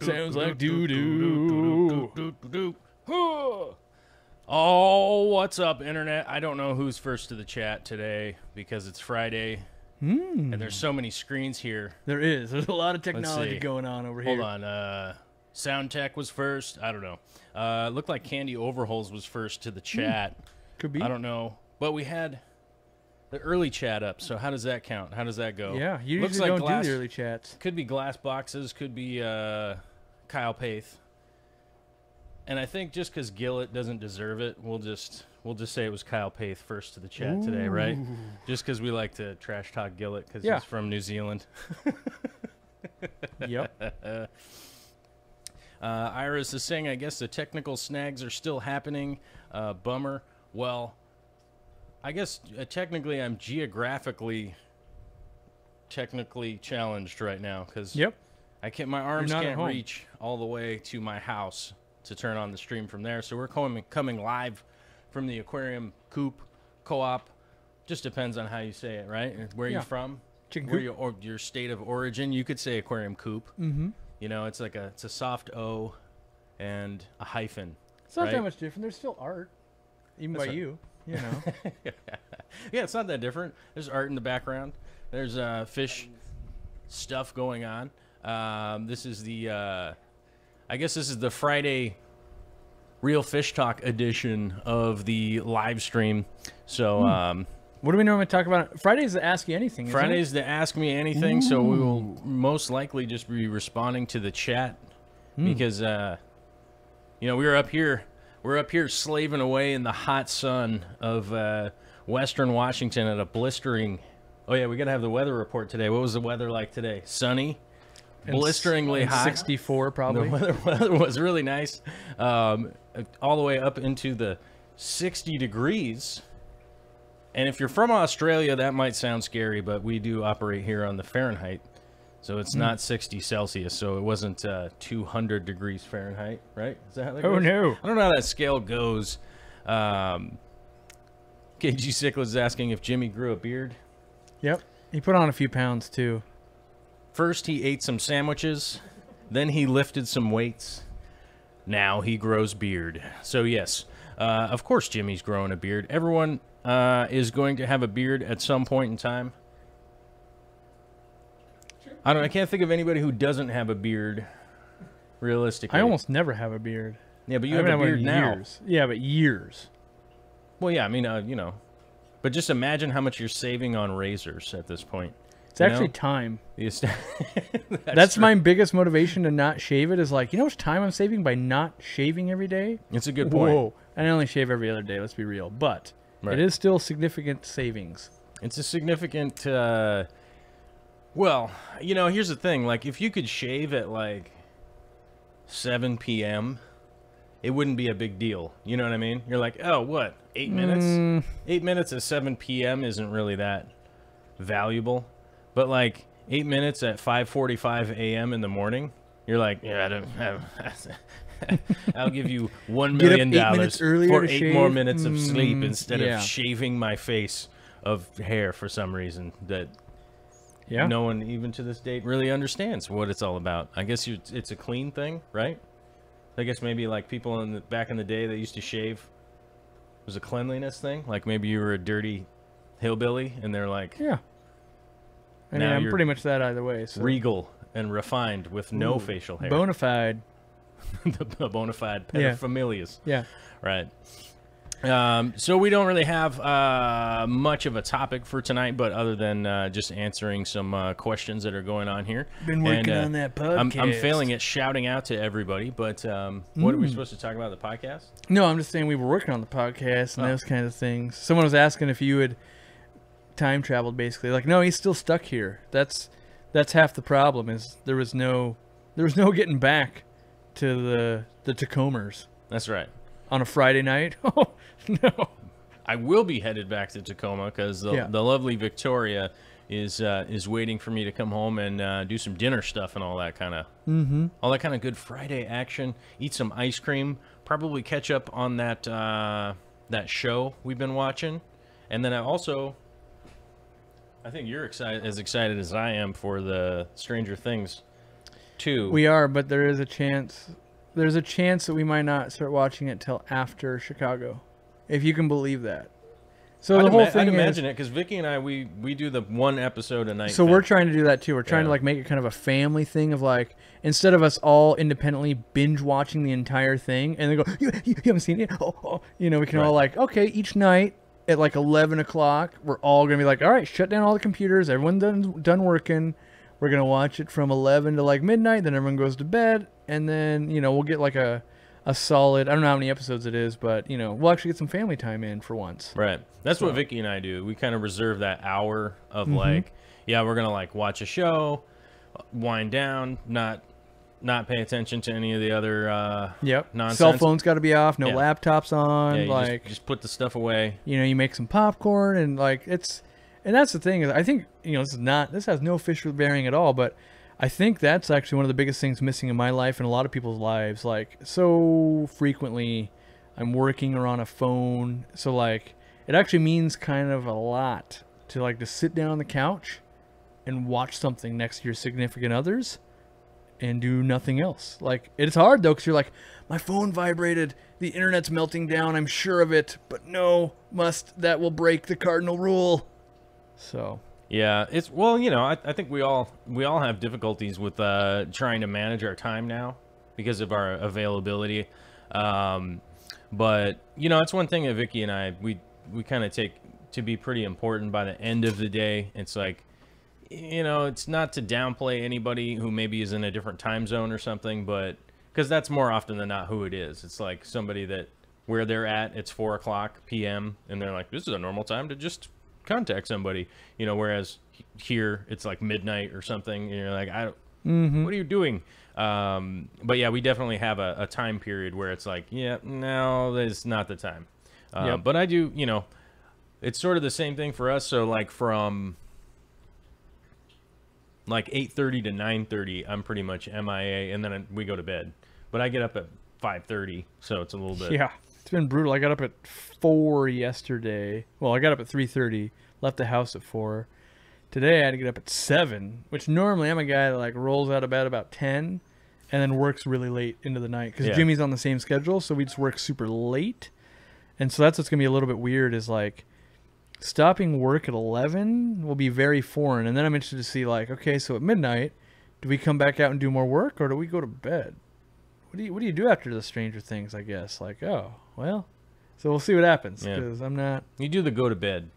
Sounds like doo-doo. Oh, what's up, Internet? I don't know who's first to the chat today because it's Friday, and there's so many screens here. There is. There's a lot of technology going on over here. Hold on. Sound Tech was first. I don't know. Looked like Candy Overholes was first to the chat. Could be. I don't know. But we had the early chat up, so how does that count? How does that go? Yeah, you Looks usually like don't do the early chats. Could be Glass Boxes, could be Kyle Paith. And I think just because Gillett doesn't deserve it, we'll just say it was Kyle Paith first to the chat today, right? Just because we like to trash talk Gillett because he's from New Zealand. Yep. Iris is saying, I guess the technical snags are still happening. Bummer. Well, I guess technically I'm technically challenged right now because my arms can't reach all the way to my house to turn on the stream from there. So we're coming live from the aquarium coop co-op. Just depends on how you say it, right? Where you're from, your state of origin. You could say aquarium coop. Mm-hmm. You know, it's a soft O and a hyphen. It's not that much different. There's still art, even by you. You know. Yeah, it's not that different. There's art in the background. There's fish stuff going on. This is the I guess this is the Friday Real Fish Talk edition of the live stream. So, what do we normally talk about? Friday's the Ask You Anything. Friday's the Ask Me Anything. So we will most likely just be responding to the chat because, you know, we're up here slaving away in the hot sun of Western Washington at a blistering. Oh yeah, we gotta have the weather report today. What was the weather like today? Sunny. Blisteringly hot. 64 probably. The weather was really nice, all the way up into the 60 degrees. And if you're from Australia, that might sound scary, but we do operate here on the Fahrenheit, so it's not 60 Celsius. So it wasn't 200 degrees Fahrenheit, right? Is that how that goes? Oh no! I don't know how that scale goes. KG Sickles is asking if Jimmy grew a beard. Yep, he put on a few pounds too. First, he ate some sandwiches. Then he lifted some weights. Now he grows beard. So, yes, of course Jimmy's growing a beard. Everyone is going to have a beard at some point in time. I can't think of anybody who doesn't have a beard, realistically. I almost never have a beard. Yeah, but you have a beard now. Years. Yeah, but years. Well, yeah, I mean, you know. But just imagine how much you're saving on razors at this point. It's actually time. That's my biggest motivation to not shave it is like, you know how much time I'm saving by not shaving every day? It's a good point. Whoa. And I only shave every other day, let's be real. But it is still significant savings. It's a significant, well, you know, here's the thing. Like, if you could shave at, like, 7 p.m., it wouldn't be a big deal. You know what I mean? You're like, oh, what, 8 minutes? 8 minutes at 7 p.m. isn't really that valuable. But like 8 minutes at 5:45 a.m. in the morning, you're like, yeah, I'll give you $1 million for 8 more minutes of sleep instead of shaving my face of hair for some reason that no one even to this date really understands what it's all about. I guess it's a clean thing, right? I guess maybe like people back in the day that used to shave was a cleanliness thing. Like maybe you were a dirty hillbilly and they're like, yeah. I mean, I'm pretty much that either way. So. Regal and refined with no facial hair. Bona fide. the bona fide paterfamilias. Yeah. Right. So we don't really have much of a topic for tonight, but other than just answering some questions that are going on here. Been working on that podcast. I'm failing at shouting out to everybody, but what are we supposed to talk about, the podcast? No, I'm just saying we were working on the podcast and those kind of things. Someone was asking if you had time traveled, basically. Like, no, he's still stuck here. That's half the problem. Is there was no getting back to the Tacomers. That's right. on a Friday night. Oh, no. I will be headed back to Tacoma because the lovely Victoria is waiting for me to come home and do some dinner stuff and all that kind of all that kind of good Friday action. Eat some ice cream, probably catch up on that that show we've been watching, and then I think you're as excited as I am for the Stranger Things 2. We are, but there is a chance. There's a chance that we might not start watching it till after Chicago, if you can believe that. So the whole thing I'd imagine it, because Vicky and I, we do the one episode a night. So we're trying to do that too. We're trying to like make it kind of a family thing of like, instead of us all independently binge watching the entire thing and then go, you haven't seen it? Oh. You know, we can all like, okay, each night at like 11 o'clock, we're all going to be like, all right, shut down all the computers. Everyone done working. We're going to watch it from 11 to like midnight. Then everyone goes to bed. And then, you know, we'll get like a solid, I don't know how many episodes it is, but, you know, we'll actually get some family time in for once. Right. That's what Vicky and I do. We kind of reserve that hour of like, we're going to like watch a show, wind down, not pay attention to any of the other nonsense. Cell phone's got to be off, no laptops on. Yeah, like just put the stuff away. You know, you make some popcorn and like and that's the thing is I think, you know, this has no official bearing at all, but I think that's actually one of the biggest things missing in my life and a lot of people's lives. Like, so frequently I'm working or on a phone. So, like, it actually means kind of a lot to, like, to sit down on the couch and watch something next to your significant others and do nothing else. Like, it's hard, though, because you're like, my phone vibrated. The internet's melting down. I'm sure of it. But no, that will break the cardinal rule. So... Yeah, it's you know, I think we all have difficulties with trying to manage our time now because of our availability. But you know, it's one thing that Vicky and I we kind of take to be pretty important by the end of the day. It's like, you know, it's not to downplay anybody who maybe is in a different time zone or something, but because that's more often than not who it is. It's like somebody that where they're at, it's 4:00 p.m. and they're like, this is a normal time to just contact somebody, you know, whereas here it's like midnight or something and you're like, what are you doing? But yeah, we definitely have a time period where it's like, no, that's not the time. But I do, you know, it's sort of the same thing for us. So like from like 8:30 to 9:30 I'm pretty much MIA, and then we go to bed, but I get up at 5:30, so it's a little bit it's been brutal. I got up at 4 yesterday. Well, I got up at 3:30, left the house at 4. Today I had to get up at 7, which normally I'm a guy that like rolls out of bed about 10 and then works really late into the night because Jimmy's on the same schedule, so we just work super late. And so that's what's going to be a little bit weird is like stopping work at 11 will be very foreign. And then I'm interested to see like, okay, so at midnight, do we come back out and do more work or do we go to bed? What do you do after the Stranger Things, I guess? Like, oh, well, so we'll see what happens because I'm not... You do the go to bed.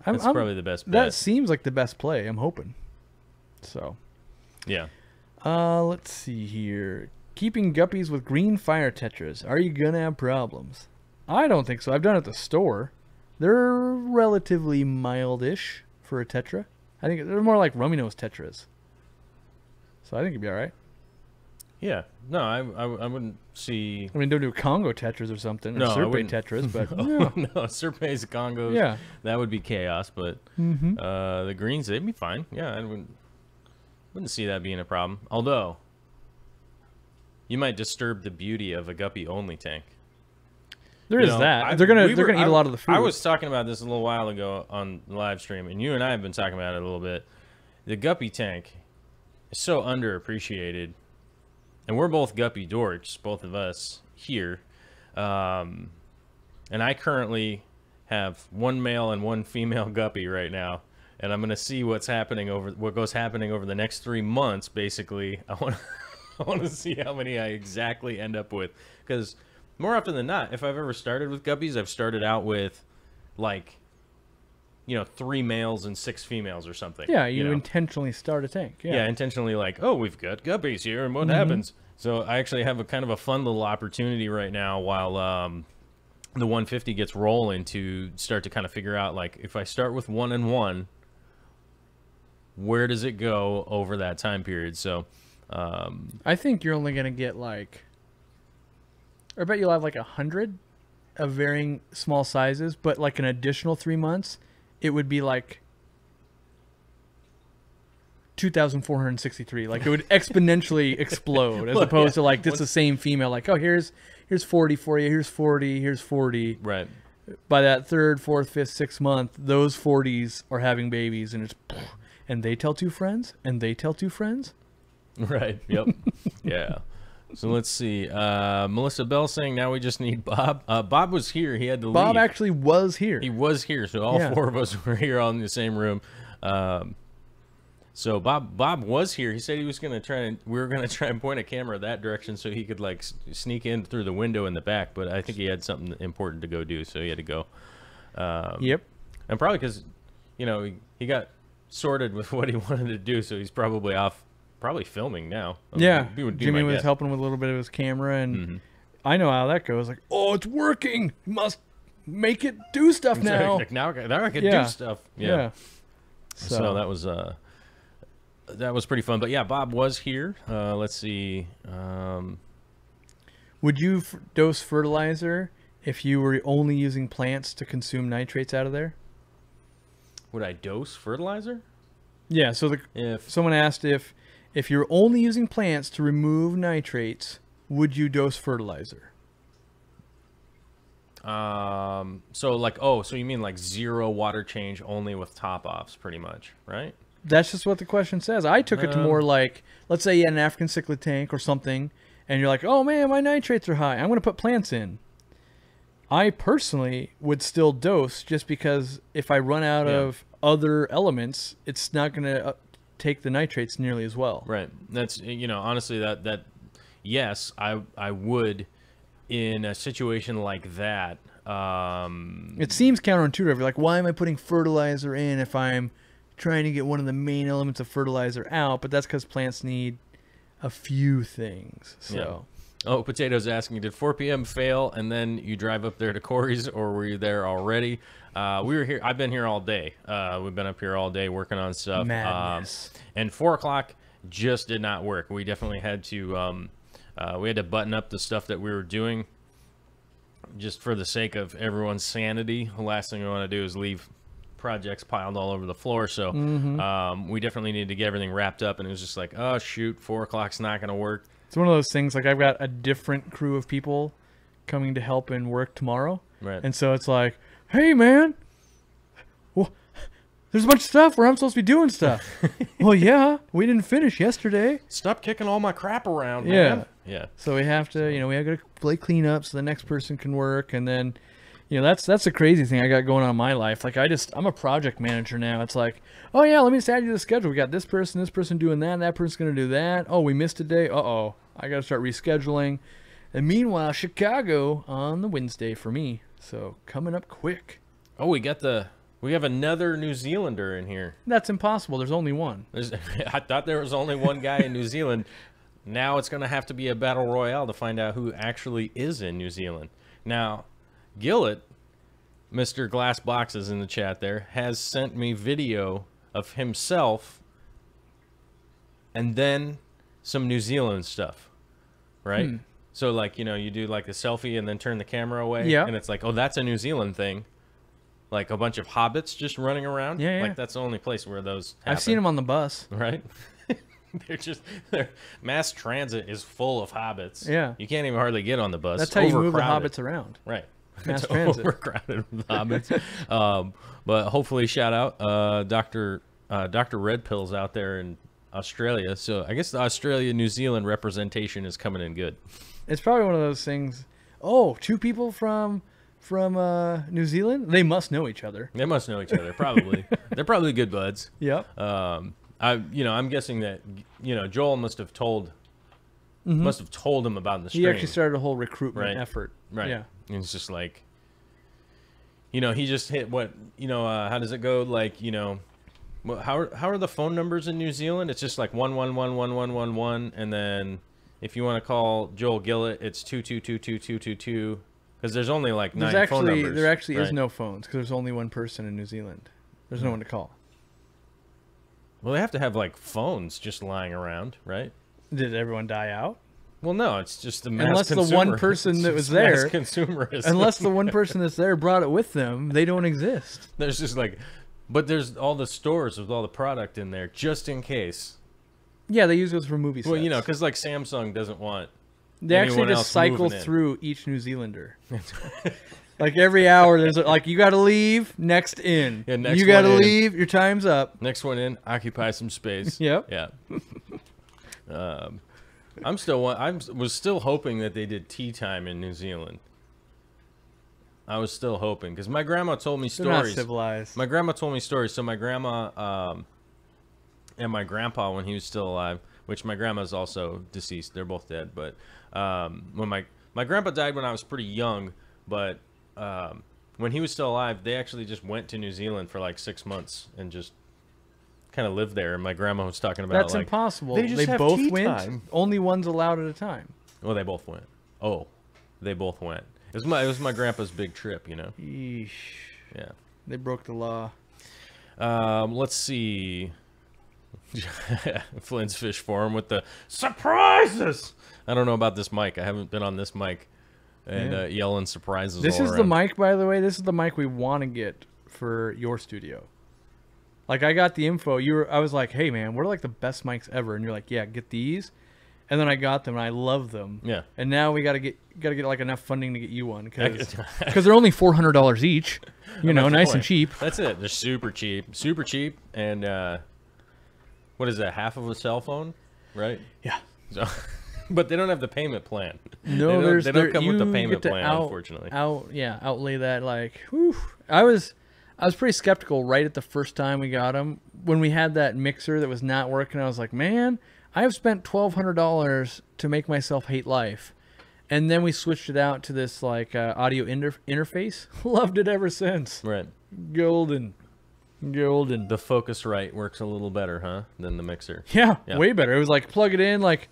That's probably the best bet. That seems like the best play, I'm hoping. So. Yeah. Let's see here. Keeping guppies with green fire tetras. Are you going to have problems? I don't think so. I've done it at the store. They're relatively mild-ish for a tetra. I think they're more like Rummy Nose tetras. So I think it'd be all right. Yeah. No, I wouldn't see... I mean, don't do Congo tetras or something. Or Serpent tetras, but... no, Serpents, Congos. Yeah. That would be chaos, but the greens, they'd be fine. Yeah, I wouldn't see that being a problem. Although, you might disturb the beauty of a guppy-only tank. There is that. They're gonna eat a lot of the food. I was talking about this a little while ago on the live stream, and you and I have been talking about it a little bit. The guppy tank is so underappreciated. And we're both guppy dorks, both of us here. And I currently have one male and one female guppy right now. And I'm going to see what goes happening over the next 3 months, basically. I want to see how many I exactly end up with. Because more often than not, if I've ever started with guppies, I've started out with, like, you know, 3 males and 6 females or something. Yeah, you intentionally start a tank. Yeah, intentionally like, oh, we've got guppies here, and what happens? So I actually have a kind of a fun little opportunity right now while the 150 gets rolling to start to kind of figure out, like, if I start with 1 and 1, where does it go over that time period? So I think you're only going to get, like, I bet you'll have like 100 of varying small sizes, but like an additional 3 months, it would be like 2,463. Like it would exponentially explode as opposed to like just the same female. Like, oh, here's 40 for you. Here's 40. Here's 40. Right. By that third, fourth, fifth, sixth month, those 40s are having babies, and it's, and they tell two friends, and they tell two friends. Right. Yep. Yeah. So let's see. Melissa Bell saying now we just need Bob. Bob was here. He had to leave. Bob actually was here. He was here. So all four of us were here all in the same room. So Bob was here. He said he was going to try and we were going to try and point a camera that direction so he could like sneak in through the window in the back. But I think he had something important to go do, so he had to go. Yep. And probably because, you know, he got sorted with what he wanted to do, so he's probably off, probably filming now. Yeah. Jimmy was helping with a little bit of his camera, and I know how that goes. Like, oh, it's working. You must make it do stuff now. Like, now I can do stuff. Yeah. So that was pretty fun. But yeah, Bob was here. Let's see. Would you dose fertilizer if you were only using plants to consume nitrates out of there? Would I dose fertilizer? Yeah. So if someone asked if you're only using plants to remove nitrates, would you dose fertilizer? So like, so you mean like 0 water change only with top offs, pretty much, right? That's just what the question says. I took it to more like, let's say you had an African cichlid tank or something, and you're like, oh man, my nitrates are high. I'm going to put plants in. I personally would still dose just because if I run out of other elements, it's not going to take the nitrates nearly as well. Right. That's, you know, honestly, that yes, I would in a situation like that. It seems counterintuitive. You're like, why am I putting fertilizer in if I'm trying to get one of the main elements of fertilizer out? But that's because plants need a few things. So Oh, Potato's asking, did 4 p.m. fail and then you drive up there to Corey's, or were you there already? We were here. I've been here all day. We've been up here all day working on stuff. Madness. And 4 o'clock just did not work. We definitely had to button up the stuff that we were doing just for the sake of everyone's sanity. The last thing we want to do is leave projects piled all over the floor. So we definitely needed to get everything wrapped up, and it was just like, oh shoot, 4 o'clock's not going to work. It's one of those things, like I've got a different crew of people coming to help and work tomorrow. Right. And so it's like, hey man, well, there's a bunch of stuff where I'm supposed to be doing stuff. Well, yeah, we didn't finish yesterday. Stop kicking all my crap around, man. Yeah. So we have to, we have to play clean up so the next person can work. And then, that's the crazy thing I got going on in my life. Like I'm a project manager now. It's like, oh yeah, let me just add you to the schedule. We got this person doing that, and that person's going to do that. Oh, we missed a day. Uh-oh. I got to start rescheduling. And meanwhile, Chicago on the Wednesday for me. So coming up quick. Oh, we have another New Zealander in here. That's impossible. There's only one. I thought there was only one guy in New Zealand. Now it's going to have to be a battle royale to find out who actually is in New Zealand. Now, Gillett, Mr. Glass Boxes in the chat there, has sent me video of himself and then some New Zealand stuff, right? So like, you do like the selfie and then turn the camera away. Yeah. And it's like, oh, that's a New Zealand thing. Like a bunch of hobbits just running around. Yeah. Like that's the only place where those happen. I've seen them on the bus. Right? Mass transit is full of hobbits. Yeah. You can't even hardly get on the bus. That's how you move the hobbits around. Right. Mass transit. Overcrowded with hobbits. But hopefully, shout out Dr. Red Pills out there in Australia. So I guess the Australia-New Zealand representation is coming in good. It's probably one of those things. Oh, 2 people from New Zealand? They must know each other. They must know each other, probably. They're probably good buds. Yep. I'm guessing that Joel must have told him about the stream. He actually started a whole recruitment effort. Right. Yeah. And it's just like, he just hit what, how does it go? Like, how are the phone numbers in New Zealand? It's just like 1111111, and then if you want to call Joel Gillett, it's 2222222. Because there's only like 9 phone numbers. There actually is no phones because there's only one person in New Zealand. There's no one to call. Well, they have to have like phones just lying around, right? Did everyone die out? Well, no, it's just the mass unless consumer. the one person that was there, consumerism. Unless the one person that's there brought it with them, they don't exist. There's just like, but there's all the stores with all the product in there just in case. Yeah, they use those for movie sets. Well, you know, because like Samsung doesn't want. They actually just cycle through each New Zealander. Like every hour, there's like, you got to leave, next in. Yeah, next you got to leave, your time's up. Next one in, occupy some space. Yep. Yeah. I was still hoping that they did tea time in New Zealand. I was still hoping because my grandma told me stories. They're not civilized. My grandma told me stories. So my grandma and my grandpa, when he was still alive, which my grandma's also deceased. They're both dead. But when my grandpa died when I was pretty young, but when he was still alive, they actually just went to New Zealand for like 6 months and just kind of lived there. And my grandma was talking about that's like, impossible. They both went. Time. Only one's allowed at a time. Well, they both went. Oh, they both went. It was my grandpa's big trip, you know. Eesh. Yeah. They broke the law. Let's see. Flynn's Fish Forum with the surprises. I don't know about this mic. I haven't been on this mic and yelling surprises. This is the mic, by the way. This is the mic we want to get for your studio. Like, I got the info. I was like, hey man, what are like the best mics ever? And you're like, yeah, get these. And then I got them and I love them. Yeah. And now we gotta get like enough funding to get you one because they're only $400 each. You know, nice and cheap. That's it. They're super cheap, and what is that? Half of a cell phone, right? Yeah. So, but they don't have the payment plan. No, they don't come with the payment plan, unfortunately. Outlay that like. Whew. I was pretty skeptical right at the first time we got them. When we had that mixer that was not working, I was like, man, I have spent $1,200 to make myself hate life. And then we switched it out to this like audio interface. Loved it ever since. Right. Golden. The Focusrite works a little better, huh, than the mixer. Yeah, way better. It was like plug it in, like,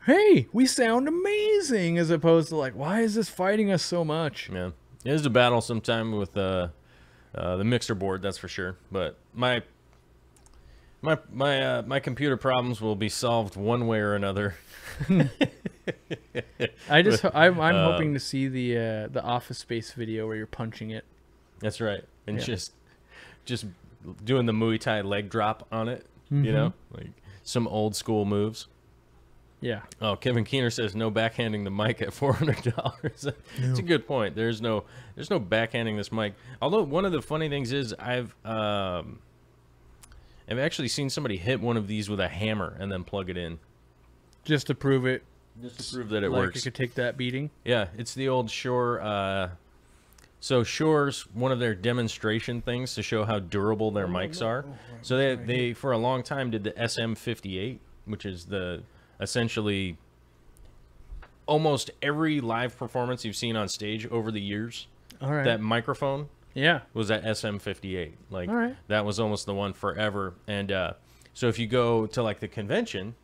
hey, we sound amazing, as opposed to like, why is this fighting us so much? Yeah, it is a battle sometime with the mixer board, that's for sure. But my computer problems will be solved one way or another. I'm hoping to see the Office Space video where you're punching it. That's right, and just doing the Muay Thai leg drop on it. You know, like some old school moves. Yeah. Oh, Kevin Keener says no backhanding the mic at $400. It's a good point. There's no backhanding this mic. Although one of the funny things is I've actually seen somebody hit one of these with a hammer and then plug it in. Just to prove it. Just to prove that it like works. It could take that beating. Yeah, it's the old Shure. So Shure's one of their demonstration things to show how durable their mics are. So they for a long time did the SM58, which is essentially almost every live performance you've seen on stage over the years. All right. That microphone. Yeah. Was that SM58. Like, that was almost the one forever. And so if you go to, like, the convention,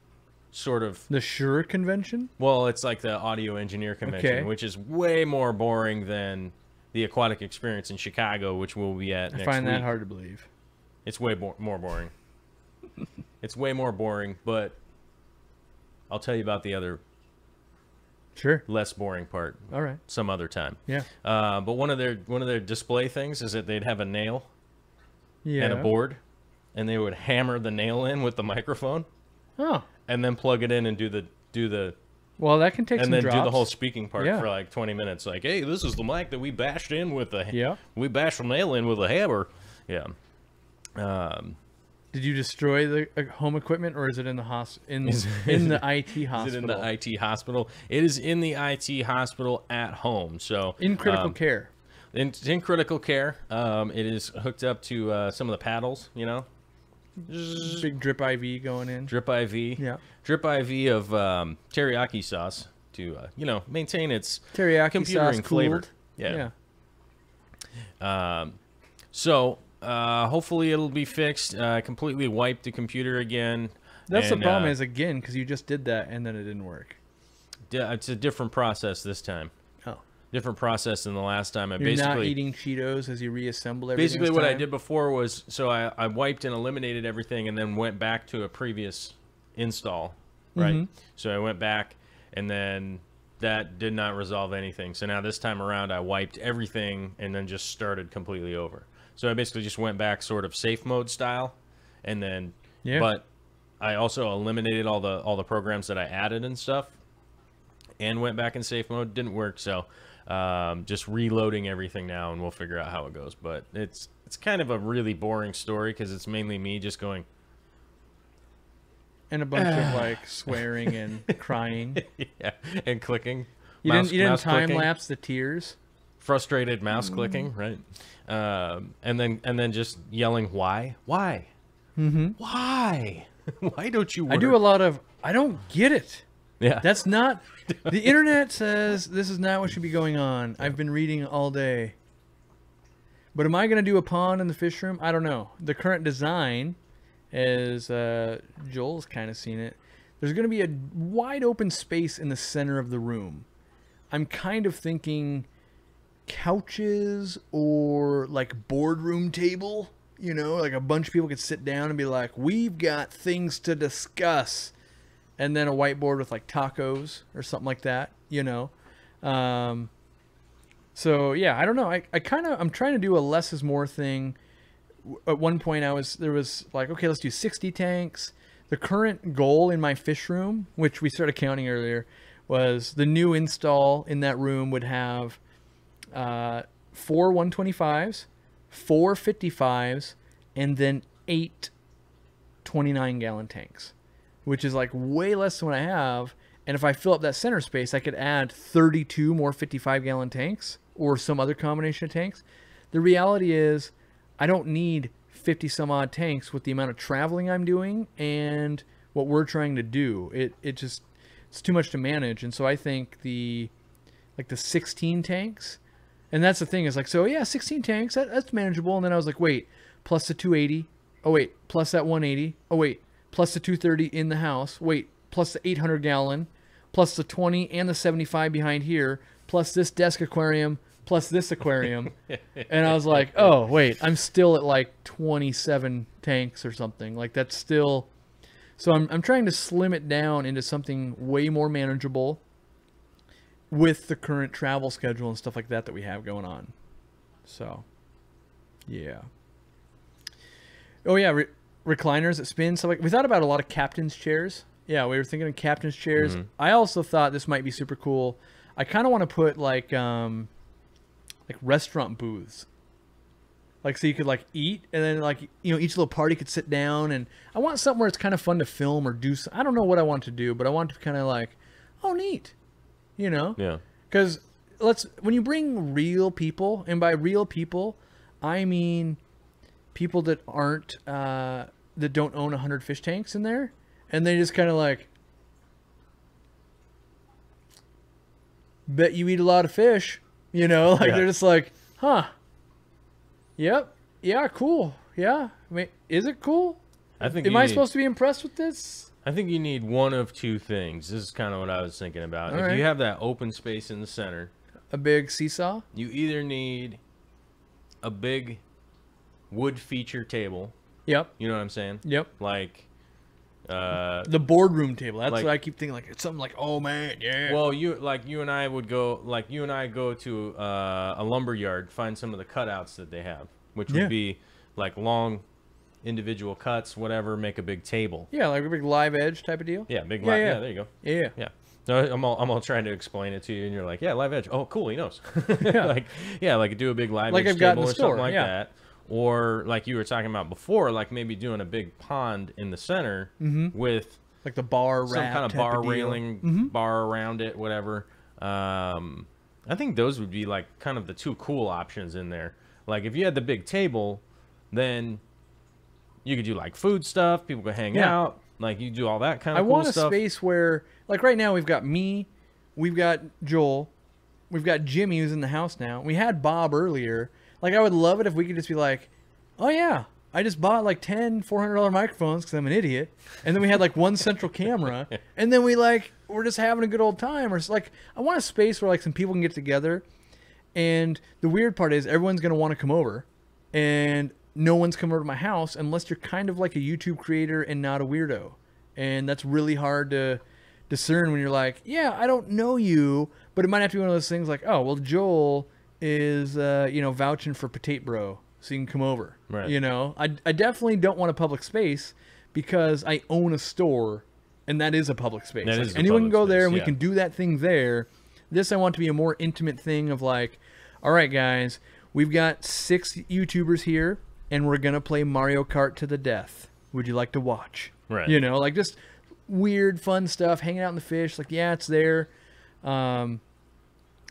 sort of... The Shure convention? Well, it's like the Audio Engineer Convention, which is way more boring than the Aquatic Experience in Chicago, which we'll be at next week. I find that hard to believe. It's way more boring. It's way more boring, but I'll tell you about the other... Sure. Less boring part. All right. Some other time. Yeah. But one of their display things is that they'd have a nail and a board, and they would hammer the nail in with the microphone. Oh. And then plug it in and do the. Well, that can take some drops. And then do the whole speaking part for like 20 minutes. Like, hey, this is the mic that we bashed in with the. Yeah. We bashed the nail in with a hammer. Yeah. Did you destroy the home equipment, or is it in the in the IT hospital? Is it in the IT hospital? It is in the IT hospital at home. So in critical care. It's in critical care. It is hooked up to some of the paddles. You know, big drip IV going in. Drip IV. Yeah. Drip IV of teriyaki sauce to maintain its teriyaki computering sauce flavor. Cooled. Yeah. So. Hopefully it'll be fixed. Completely wiped the computer again. That's the problem is, again, because you just did that and then it didn't work. It's a different process this time. Oh. Different process than the last time. You're not eating Cheetos as you reassemble everything. Basically what I did before was, so I wiped and eliminated everything and then went back to a previous install, right? So I went back and then that did not resolve anything. So now this time around, I wiped everything and then just started completely over. So I basically just went back sort of safe mode style, and then but I also eliminated all the programs that I added and stuff, and went back in safe mode. Didn't work, so just reloading everything now, and we'll figure out how it goes. But it's kind of a really boring story because it's mainly me just going. And a bunch of like swearing and crying. Yeah, and clicking. You didn't time lapse the tears. Frustrated mouse clicking, right? And then just yelling, why? Why? Why? Why don't you work? I do a lot of, I don't get it. Yeah. That's not, the internet says this is not what should be going on. I've been reading all day. But am I going to do a pond in the fish room? I don't know. The current design, as Joel's kind of seen it, there's going to be a wide open space in the center of the room. I'm kind of thinking couches or like boardroom table, you know, like a bunch of people could sit down and be like, we've got things to discuss. And then a whiteboard with like tacos or something like that, you know. So yeah, I don't know. I'm trying to do a less is more thing. At one point there was like, okay, let's do 60 tanks. The current goal in my fish room, which we started counting earlier, was the new install in that room would have 4 125s, 4 55s, and then 8 29-gallon tanks, which is like way less than what I have. And if I fill up that center space, I could add 32 more 55-gallon tanks or some other combination of tanks. The reality is I don't need 50 some odd tanks with the amount of traveling I'm doing and what we're trying to do. It's too much to manage. And so I think the 16 tanks, and that's the thing is like, so yeah, 16 tanks, that's manageable. And then I was like, wait, plus the 280. Oh wait, plus that 180. Oh wait, plus the 230 in the house. Wait, plus the 800-gallon, plus the 20 and the 75 behind here, plus this desk aquarium, plus this aquarium. And I was like, oh, wait, I'm still at like 27 tanks or something. Like that's still... So I'm trying to slim it down into something way more manageable with the current travel schedule and stuff like that we have going on. So, yeah. Oh, yeah, recliners that spin. So like, we thought about a lot of captain's chairs. Yeah, we were thinking of captain's chairs. I also thought this might be super cool. I kind of want to put like restaurant booths. Like, so you could like eat and then like, you know, each little party could sit down, and I want something where it's kind of fun to film or do. I don't know what I want to do, but I want to kind of like, oh, neat, you know? Yeah. Because when you bring real people, and by real people, I mean people that aren't, that don't own 100 fish tanks in there, and they just kind of like, bet you eat a lot of fish, you know? Like, they're just like, huh. Yep. Yeah, cool. Yeah. I mean, is it cool? Am I supposed to be impressed with this? I think you need one of two things. This is kind of what I was thinking about. If you have that open space in the center, a big seesaw, you either need a big wood feature table. Yep. You know what I'm saying? Yep. Like the boardroom table. That's what I keep thinking. Like, it's something like, oh man, yeah. Well, you and I go to a lumber yard, find some of the cutouts that they have, which would be like long individual cuts, whatever, make a big table. Yeah, like a big live edge type of deal. Yeah, big live. Yeah, there you go. Yeah. Yeah. So I'm all trying to explain it to you, and you're like, yeah, live edge. Oh, cool, he knows. like do a big live edge I've got in table the or store. something like that. Or like you were talking about before, like maybe doing a big pond in the center with like the bar some kind of bar railing, bar around it, whatever. I think those would be like kind of the two cool options in there. Like if you had the big table, then you could do like food stuff. People could hang out. Like you do all that kind of cool stuff. I want a space where, like right now, we've got me, we've got Joel, we've got Jimmy who's in the house now. We had Bob earlier. Like, I would love it if we could just be like, oh, yeah, I just bought like 10 $400 microphones because I'm an idiot. And then we had like one central camera. And then we're just having a good old time. Or like, I want a space where like some people can get together. And the weird part is everyone's going to want to come over. And no one's coming over to my house unless you're kind of like a YouTube creator and not a weirdo. And that's really hard to discern when you're like, yeah, I don't know you, but it might have to be one of those things like, oh, well, Joel is, vouching for Potato Bro, so you can come over. Right. I definitely don't want a public space because I own a store, and that is a public space. Like, anyone can go there, and we can do that thing there. This I want to be a more intimate thing of like, all right, guys, we've got 6 YouTubers here, and we're going to play Mario Kart to the death. Would you like to watch? Right. Like just weird, fun stuff, hanging out in the fish. Like, yeah, it's there. And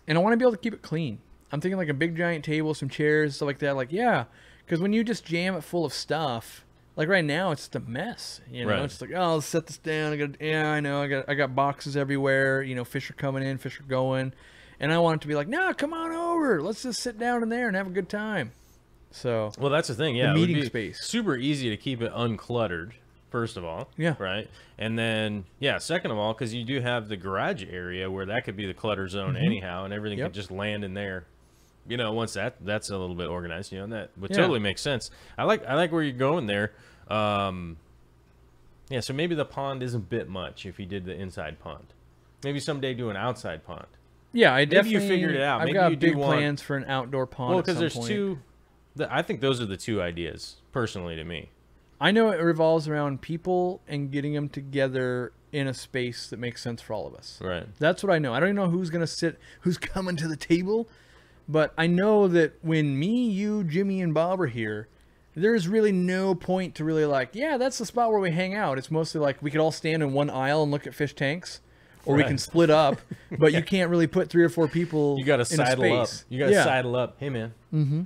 I want to be able to keep it clean. I'm thinking like a big giant table, some chairs, stuff like that. Like, yeah, because when you just jam it full of stuff, like right now, it's just a mess. Right. It's like, oh, let's set this down. I got boxes everywhere. Fish are coming in, fish are going, and I want it to be like, no, come on over. Let's just sit down in there and have a good time. So, well, that's the thing. Yeah, the meeting space. Super easy to keep it uncluttered. First of all, yeah, right, and then second of all, because you do have the garage area where that could be the clutter zone anyhow, and everything could just land in there. Once that's a little bit organized, and that would totally make sense. I like where you're going there. So maybe the pond is a bit much if you did the inside pond. Maybe someday do an outside pond. Yeah, maybe you figured it out. I've got big plans for an outdoor pond. Well, because there's two. I think those are the two ideas, personally, to me. I know it revolves around people and getting them together in a space that makes sense for all of us. Right. That's what I know. I don't even know who's who's coming to the table, but I know that when me, you, Jimmy, and Bob are here, there's really no point to really like, yeah, that's the spot where we hang out. It's mostly like we could all stand in one aisle and look at fish tanks, or we can split up, but you can't really put 3 or 4 people. You got to sidle up. You got to sidle up. Hey, man,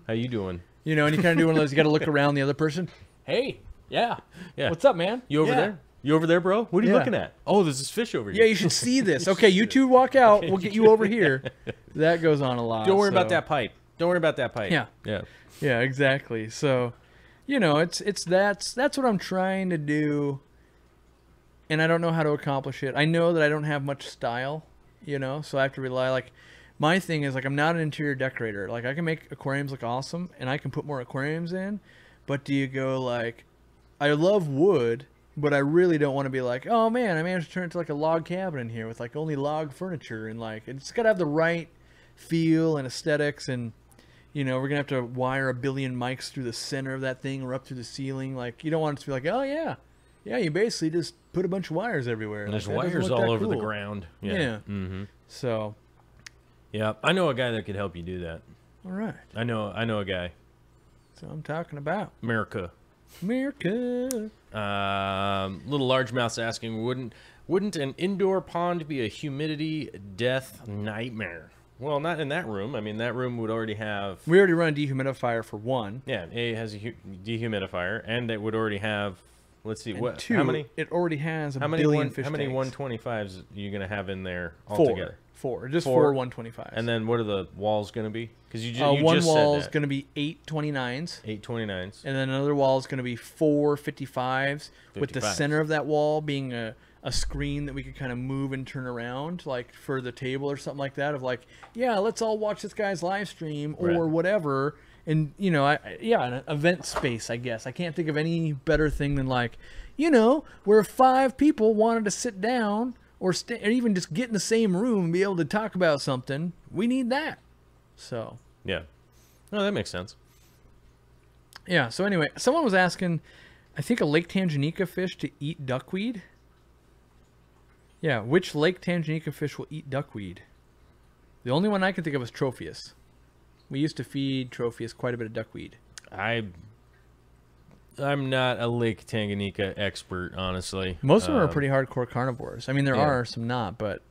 how you doing? And you kind of do one of those. You got to look around the other person. Hey. Yeah. What's up, man? You over there? You over there, bro? What are you looking at? Oh, there's this fish over here. Yeah, you should see this. Okay, you two walk out. We'll get you over here. That goes on a lot. Don't worry about that pipe. Don't worry about that pipe. Yeah. Yeah. Yeah, exactly. So, that's what I'm trying to do, and I don't know how to accomplish it. I know that I don't have much style, so I have to rely like. My thing is like I'm not an interior decorator. Like I can make aquariums look awesome, and I can put more aquariums in, but do you go like? I love wood, but I really don't want to be like, oh man, I managed to turn it into like a log cabin in here with like only log furniture, and like it's got to have the right feel and aesthetics, and we're gonna have to wire a billion mics through the center of that thing or up through the ceiling. Like you don't want it to be like, oh yeah, you basically just put a bunch of wires everywhere. And there's wires all over the ground. Yeah. Mm-hmm. So. Yeah, I know a guy that could help you do that. All right. I know a guy. That's what I'm talking about. America. Little largemouth's asking, wouldn't an indoor pond be a humidity death nightmare? Well, not in that room. I mean, that room would already have. We already run a dehumidifier for one. Yeah, it has a dehumidifier, and it would already have. Let's see, and two, how many? It already has a billion fish How many tanks. 125s are you gonna have in there altogether? 4. Just 4 125s. And then what are the walls going to be? Because you one just wall is said that. going to be 8 29s. 8 29s. And then another wall is going to be 4 55s, with the center of that wall being a screen that we could kind of move and turn around, like for the table or something like that. Of like, yeah, let's all watch this guy's live stream or whatever. And an event space, I guess. I can't think of any better thing than like, where 5 people wanted to sit down. Or even just get in the same room and be able to talk about something. We need that. So. Yeah. No, that makes sense. Yeah. So anyway, someone was asking, I think a Lake Tanganyika fish to eat duckweed. Yeah. Which Lake Tanganyika fish will eat duckweed? The only one I can think of is Tropheus. We used to feed Tropheus quite a bit of duckweed. I'm not a Lake Tanganyika expert, honestly. Most of them are pretty hardcore carnivores. I mean, there are some not, but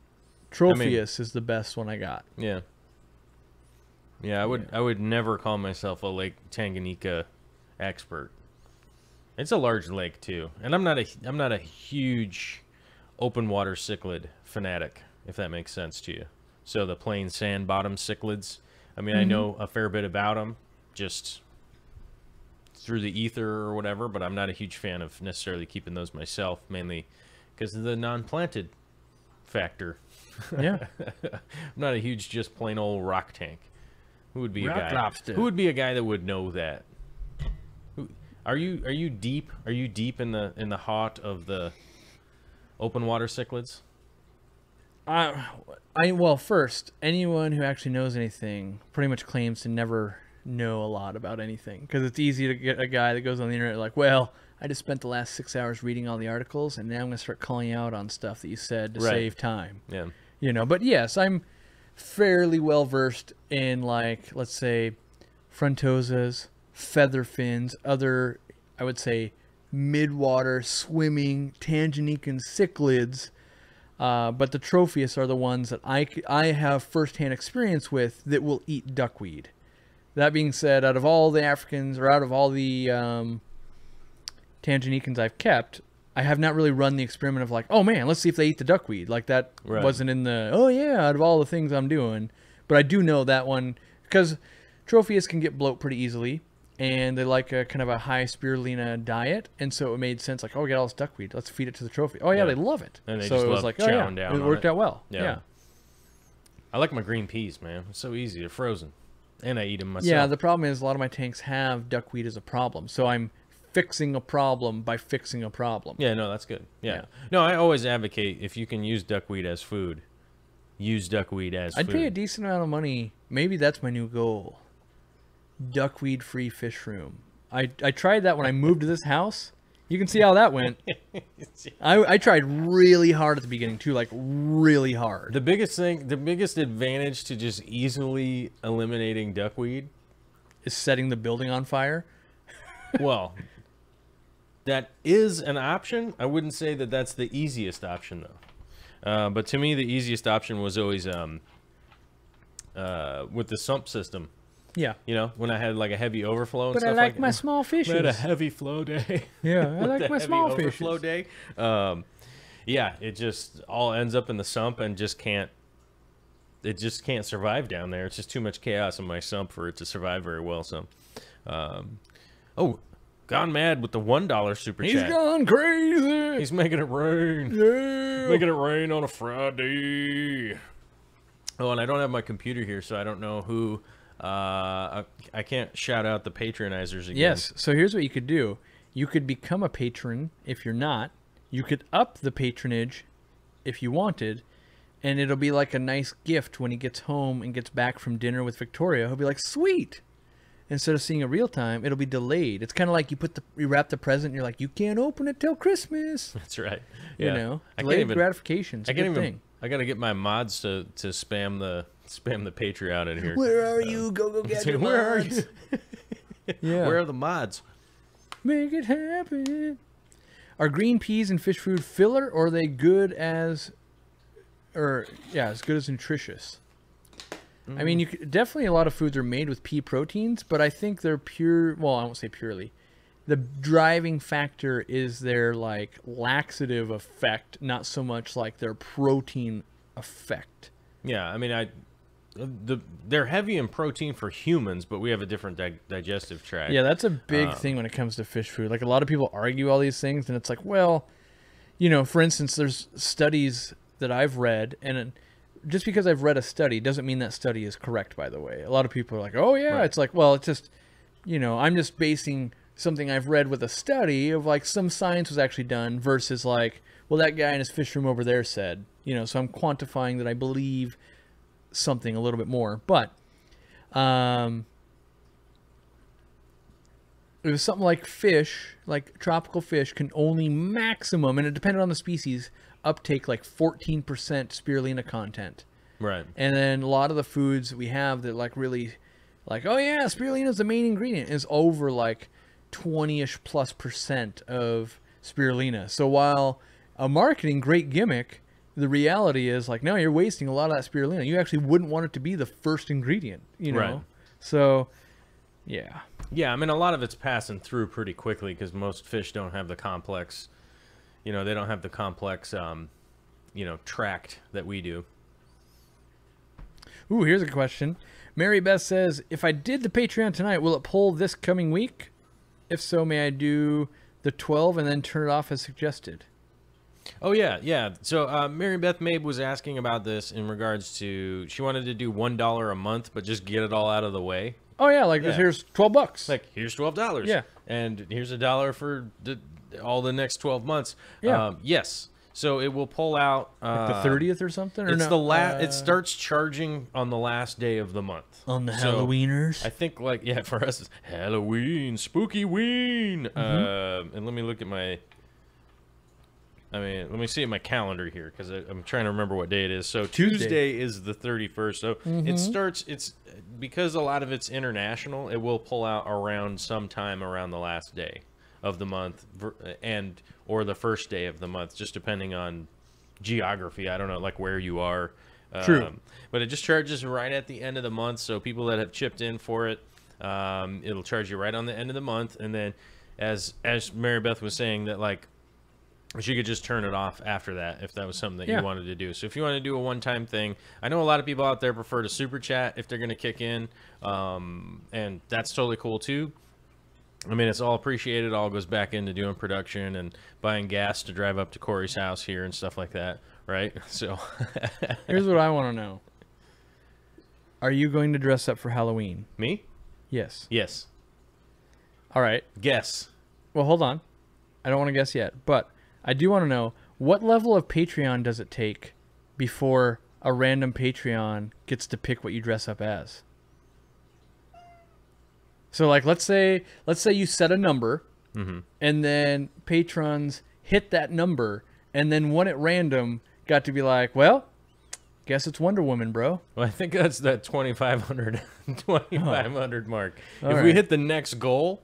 Tropheus is the best one I got. Yeah. Yeah, I would never call myself a Lake Tanganyika expert. It's a large lake too, and I'm not a huge open water cichlid fanatic, if that makes sense to you. So the plain sand bottom cichlids. I mean, I know a fair bit about them, just through the ether or whatever, but I'm not a huge fan of necessarily keeping those myself, mainly because of the non-planted factor. Yeah. I'm not a huge just plain old rock tank. Who would be rock a guy? Lobster. Who would be a guy that would know that? Are you deep? Are you deep in the heart of the open water cichlids? Well, first, anyone who actually knows anything pretty much claims to never know a lot about anything, because it's easy to get a guy that goes on the internet like, well, I just spent the last 6 hours reading all the articles, and now I'm going to start calling you out on stuff that you said to save time. Yeah. You know, but yes, I'm fairly well versed in, like, let's say, frontosas, feather fins, other, I would say, midwater, swimming, Tanganyikan cichlids. But the trophius are the ones that I have firsthand experience with that will eat duckweed. That being said, out of all the Africans, or out of all the Tanganyikans I've kept, I have not really run the experiment of like, oh man, let's see if they eat the duckweed. Like that wasn't in the, oh yeah, out of all the things I'm doing. But I do know that one, because trophius can get bloat pretty easily, and they like a kind of a high spirulina diet, and so it made sense, like, oh, we got all this duckweed, let's feed it to the trophy. Oh yeah, they love it. And they so just it was love like, chowing down it worked out well. Yeah. I like my green peas, man. It's so easy. They're frozen. And I eat them myself. Yeah, the problem is a lot of my tanks have duckweed as a problem. So I'm fixing a problem by fixing a problem. Yeah, no, that's good. Yeah. No, I always advocate, if you can use duckweed as food, use duckweed as food. I'd pay a decent amount of money. Maybe that's my new goal. Duckweed-free fish room. I tried that when I moved to this house. You can see how that went. I tried really hard at the beginning too, like really hard. The biggest advantage to just easily eliminating duckweed is setting the building on fire. Well, that is an option. I wouldn't say that that's the easiest option though. But to me, the easiest option was always with the sump system. Yeah. You know, when I had like a heavy overflow and stuff like that. But I like my small fishes. I had a heavy flow day. Yeah, I like my small fishes. Overflow day. Yeah, it just all ends up in the sump and just can't survive down there. It's just too much chaos in my sump for it to survive very well. So, oh, gone mad with the $1 super chat. He's gone crazy. He's making it rain. Yeah. Making it rain on a Friday. Oh, and I don't have my computer here, so I don't know who... I can't shout out the patronizers again. Yes, so here's what you could do. You could become a patron if you're not. You could up the patronage if you wanted, and it'll be like a nice gift when he gets home and gets back from dinner with Victoria. He'll be like, sweet! Instead of seeing it real time, it'll be delayed. It's kind of like you wrap the present and you're like, you can't open it till Christmas. That's right. Yeah. You know, delayed gratification's a good thing. I gotta get my mods to spam the Patreon in here. Where are you? Go get your Where mods. are you? Yeah. Where are the mods? Make it happen. Are green peas and fish food filler, or are they good as nutritious? I mean, definitely a lot of foods are made with pea proteins, but I think they're pure. Well, I won't say purely. The driving factor is their like laxative effect, not so much like their protein effect. Yeah, I mean, they're heavy in protein for humans, but we have a different digestive tract. Yeah, that's a big thing when it comes to fish food. Like a lot of people argue all these things, and it's like, well, you know, for instance, there's studies that I've read, and just because I've read a study doesn't mean that study is correct, by the way. A lot of people are like, oh yeah, It's like, well, it's just, you know, I'm just basing something I've read with a study of like some science was actually done versus like, well, that guy in his fish room over there said, you know, so I'm quantifying that I believe something a little bit more. But it was something like fish, like tropical fish can only maximum, and it depended on the species, uptake like 14% spirulina content. Right. And then a lot of the foods that we have that like really like, oh yeah, spirulina is the main ingredient, is over like 20-ish plus % of spirulina. So while a marketing great gimmick, the reality is like, no, you're wasting a lot of that spirulina. You actually wouldn't want it to be the first ingredient, you know? Right. So, yeah. Yeah, I mean, a lot of it's passing through pretty quickly because most fish don't have the complex, you know, they don't have the complex, you know, tract that we do. Ooh, here's a question. Mary Beth says, if I did the Patreon tonight, will it pull this coming week? If so, may I do the 12 and then turn it off as suggested? Oh, yeah, yeah. So Mary Beth Mabe was asking about this in regards to, she wanted to do $1 a month, but just get it all out of the way. Oh, yeah, like here's $12. Like, here's $12. Yeah. And here's $1 for all the next 12 months. Yeah. Yes. So it will pull out like the 30th or something. Or it's no? the last. It starts charging on the last day of the month. On the Halloweeners. I think for us it's Halloween, spooky ween. And let me look at my. let me see at my calendar here because I'm trying to remember what day it is. So Tuesday is the 31st. So it starts. It's because a lot of it's international. It will pull out around sometime around the last day of the month or the first day of the month, just depending on geography. I don't know, like where you are. True. But it just charges right at the end of the month. So people that have chipped in for it, it'll charge you right on the end of the month. And then, as Mary Beth was saying, that like she could just turn it off after that if that was something that you wanted to do. So if you want to do a one-time thing, I know a lot of people out there prefer to super chat if they're going to kick in, and that's totally cool too. I mean, it's all appreciated. All goes back into doing production and buying gas to drive up to Corey's house here and stuff like that, right? So here's what I want to know. Are you going to dress up for Halloween? Me? Yes. Yes. All right. Guess. Well, hold on. I don't want to guess yet, but I do want to know, what level of Patreon does it take before a random Patreon gets to pick what you dress up as? So, like, let's say you set a number, and then patrons hit that number, and then one at random got to be like, well, guess it's Wonder Woman, bro. Well, I think that's that 2,500 mark. All if right. we hit the next goal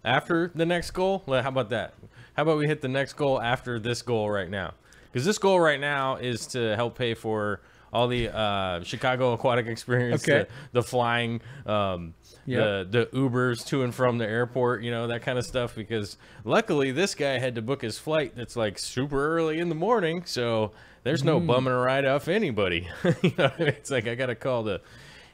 after the next goal, well, how about that? How about we hit the next goal after this goal right now? Because this goal right now is to help pay for all the Chicago Aquatic Experience, the flying, the Ubers to and from the airport, that kind of stuff. Because luckily this guy had to book his flight that's like super early in the morning, so there's no bumming a ride off anybody. It's like I got to call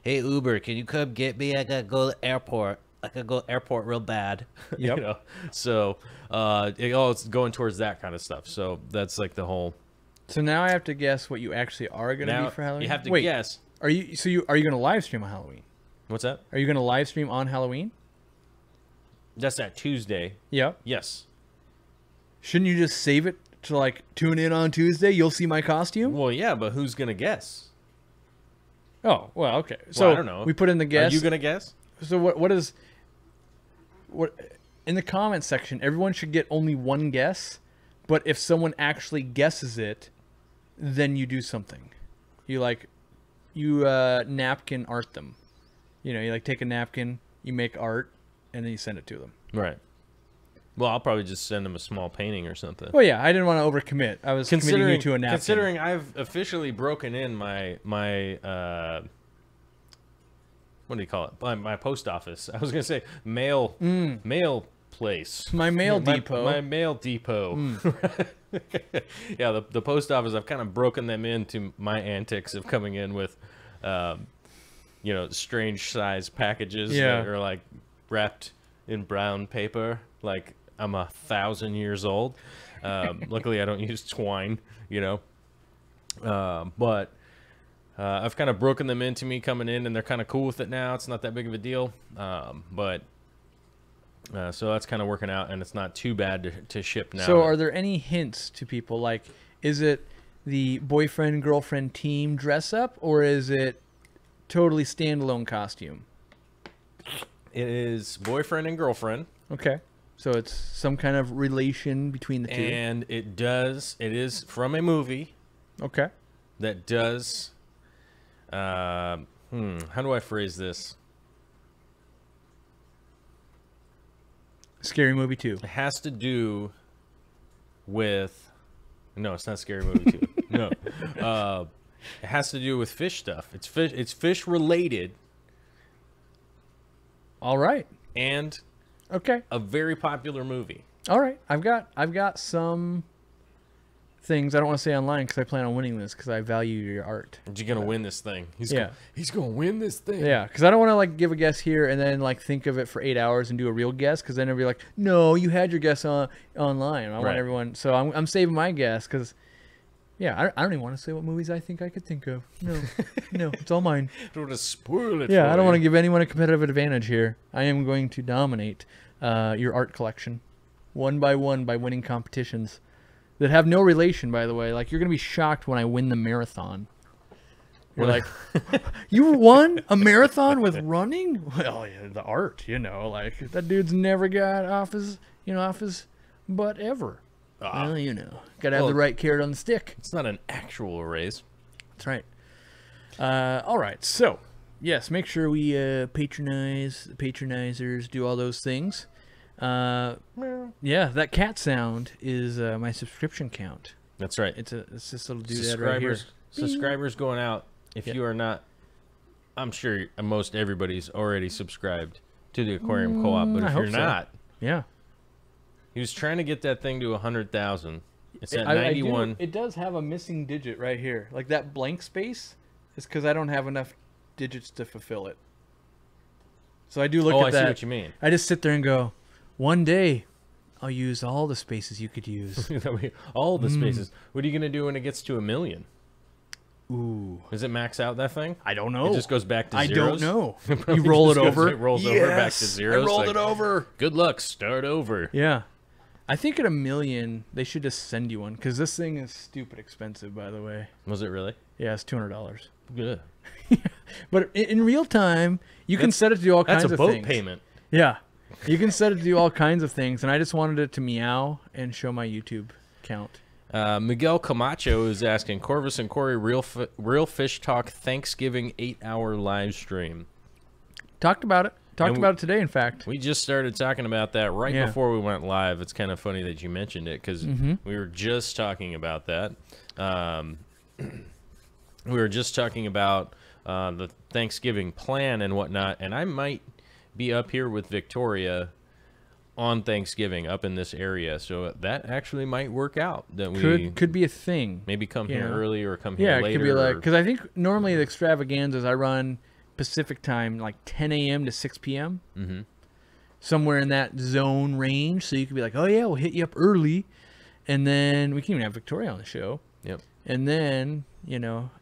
hey Uber, can you come get me? I got to go to the airport. I could go airport real bad. Yep. So it's going towards that kind of stuff. So that's like the whole. So now I have to guess what you actually are going to be for Halloween. You have to guess. Are you going to live stream on Halloween? What's that? Are you going to live stream on Halloween? That's that Tuesday. Yep. Yes. Shouldn't you just save it to like tune in on Tuesday? You'll see my costume. Well, yeah, but who's going to guess? Oh, well, okay. So I don't know. We put in the guess. Are you going to guess? So what in the comments section, everyone should get only one guess, but if someone actually guesses it, then you do something. You napkin art them. You like take a napkin, you make art, and then you send it to them. Right. Well, I'll probably just send them a small painting or something. Well, yeah, I didn't want to overcommit. I was committing you to a napkin. Considering I've officially broken in my what do you call it? My post office. I was gonna say mail place. My mail depot. My mail depot. Yeah, the post office. I've kind of broken them into my antics of coming in with, strange size packages that are like wrapped in brown paper, like I'm 1,000 years old. Luckily, I don't use twine. But. I've kind of broken them into me coming in, and they're kind of cool with it now. It's not that big of a deal, so that's kind of working out, and it's not too bad to ship now. So are there any hints to people? Like, is it the boyfriend-girlfriend team dress-up, or is it totally standalone costume? It is boyfriend and girlfriend. Okay. So it's some kind of relation between the two. And it is from a movie. Okay. That does... how do I phrase this? Scary Movie 2. It has to do with... No, it's not Scary Movie 2. No. It has to do with fish stuff. It's fish related. All right. And a very popular movie. All right. I've got some things I don't want to say online because I plan on winning this because I value your art. You're gonna win this thing. He's gonna win this thing. Yeah, because I don't want to like give a guess here and then like think of it for 8 hours and do a real guess because then everybody like, no, you had your guess online. I want everyone, so I'm saving my guess because I don't even want to say what movies I think I could think of. No, it's all mine. Don't want to spoil it. Yeah, I don't want to give anyone a competitive advantage here. I am going to dominate your art collection, one by one by winning competitions. that have no relation, by the way. Like, you're going to be shocked when I win the marathon. You're like, you won a marathon with running? Well, yeah, the art, like that dude's never got off his butt ever. Well, got to have the right carrot on the stick. It's not an actual race. That's right. All right. So, yes, make sure we patronize the patronizers, do all those things. Yeah, that cat sound is my subscription count. That's right. It's this little doodad right here. Subscribers going out. If you are not, I'm sure most everybody's already subscribed to the Aquarium Co-op, but if you're not, he was trying to get that thing to 100,000. It's at 91. It does have a missing digit right here. Like that blank space is because I don't have enough digits to fulfill it. So I do look at that. I see what you mean. I just sit there and go, one day I'll use all the spaces you could use. All the spaces. What are you going to do when it gets to 1 million? Ooh. Does it max out, that thing? I don't know. It just goes back to zeros? I don't know. You roll it over? It rolls over back to zeros. I rolled it over. Good luck. Start over. Yeah. I think at 1 million, they should just send you one, because this thing is stupid expensive, by the way. Was it really? Yeah, it's $200. Good. But in real time, you can set it to do all kinds of things. That's a boat payment. Yeah. You can set it to do all kinds of things, and I just wanted it to meow and show my YouTube count. Miguel Camacho is asking, Corvus and Corey, Real Fish Talk Thanksgiving 8-hour live stream. Talked about it. Talked about it today, in fact. We just started talking about that right before we went live. It's kind of funny that you mentioned it, because we were just talking about that. We were just talking about the Thanksgiving plan and whatnot, and I might be up here with Victoria on Thanksgiving up in this area, so that actually might work out. That we could be a thing. Maybe come here early or come here later. Yeah, it could be like, because I think normally the extravaganzas I run Pacific time, like 10 a.m. to 6 p.m. Somewhere in that zone range. So you could be like, oh yeah, we'll hit you up early, and then we can even have Victoria on the show. Yep. And then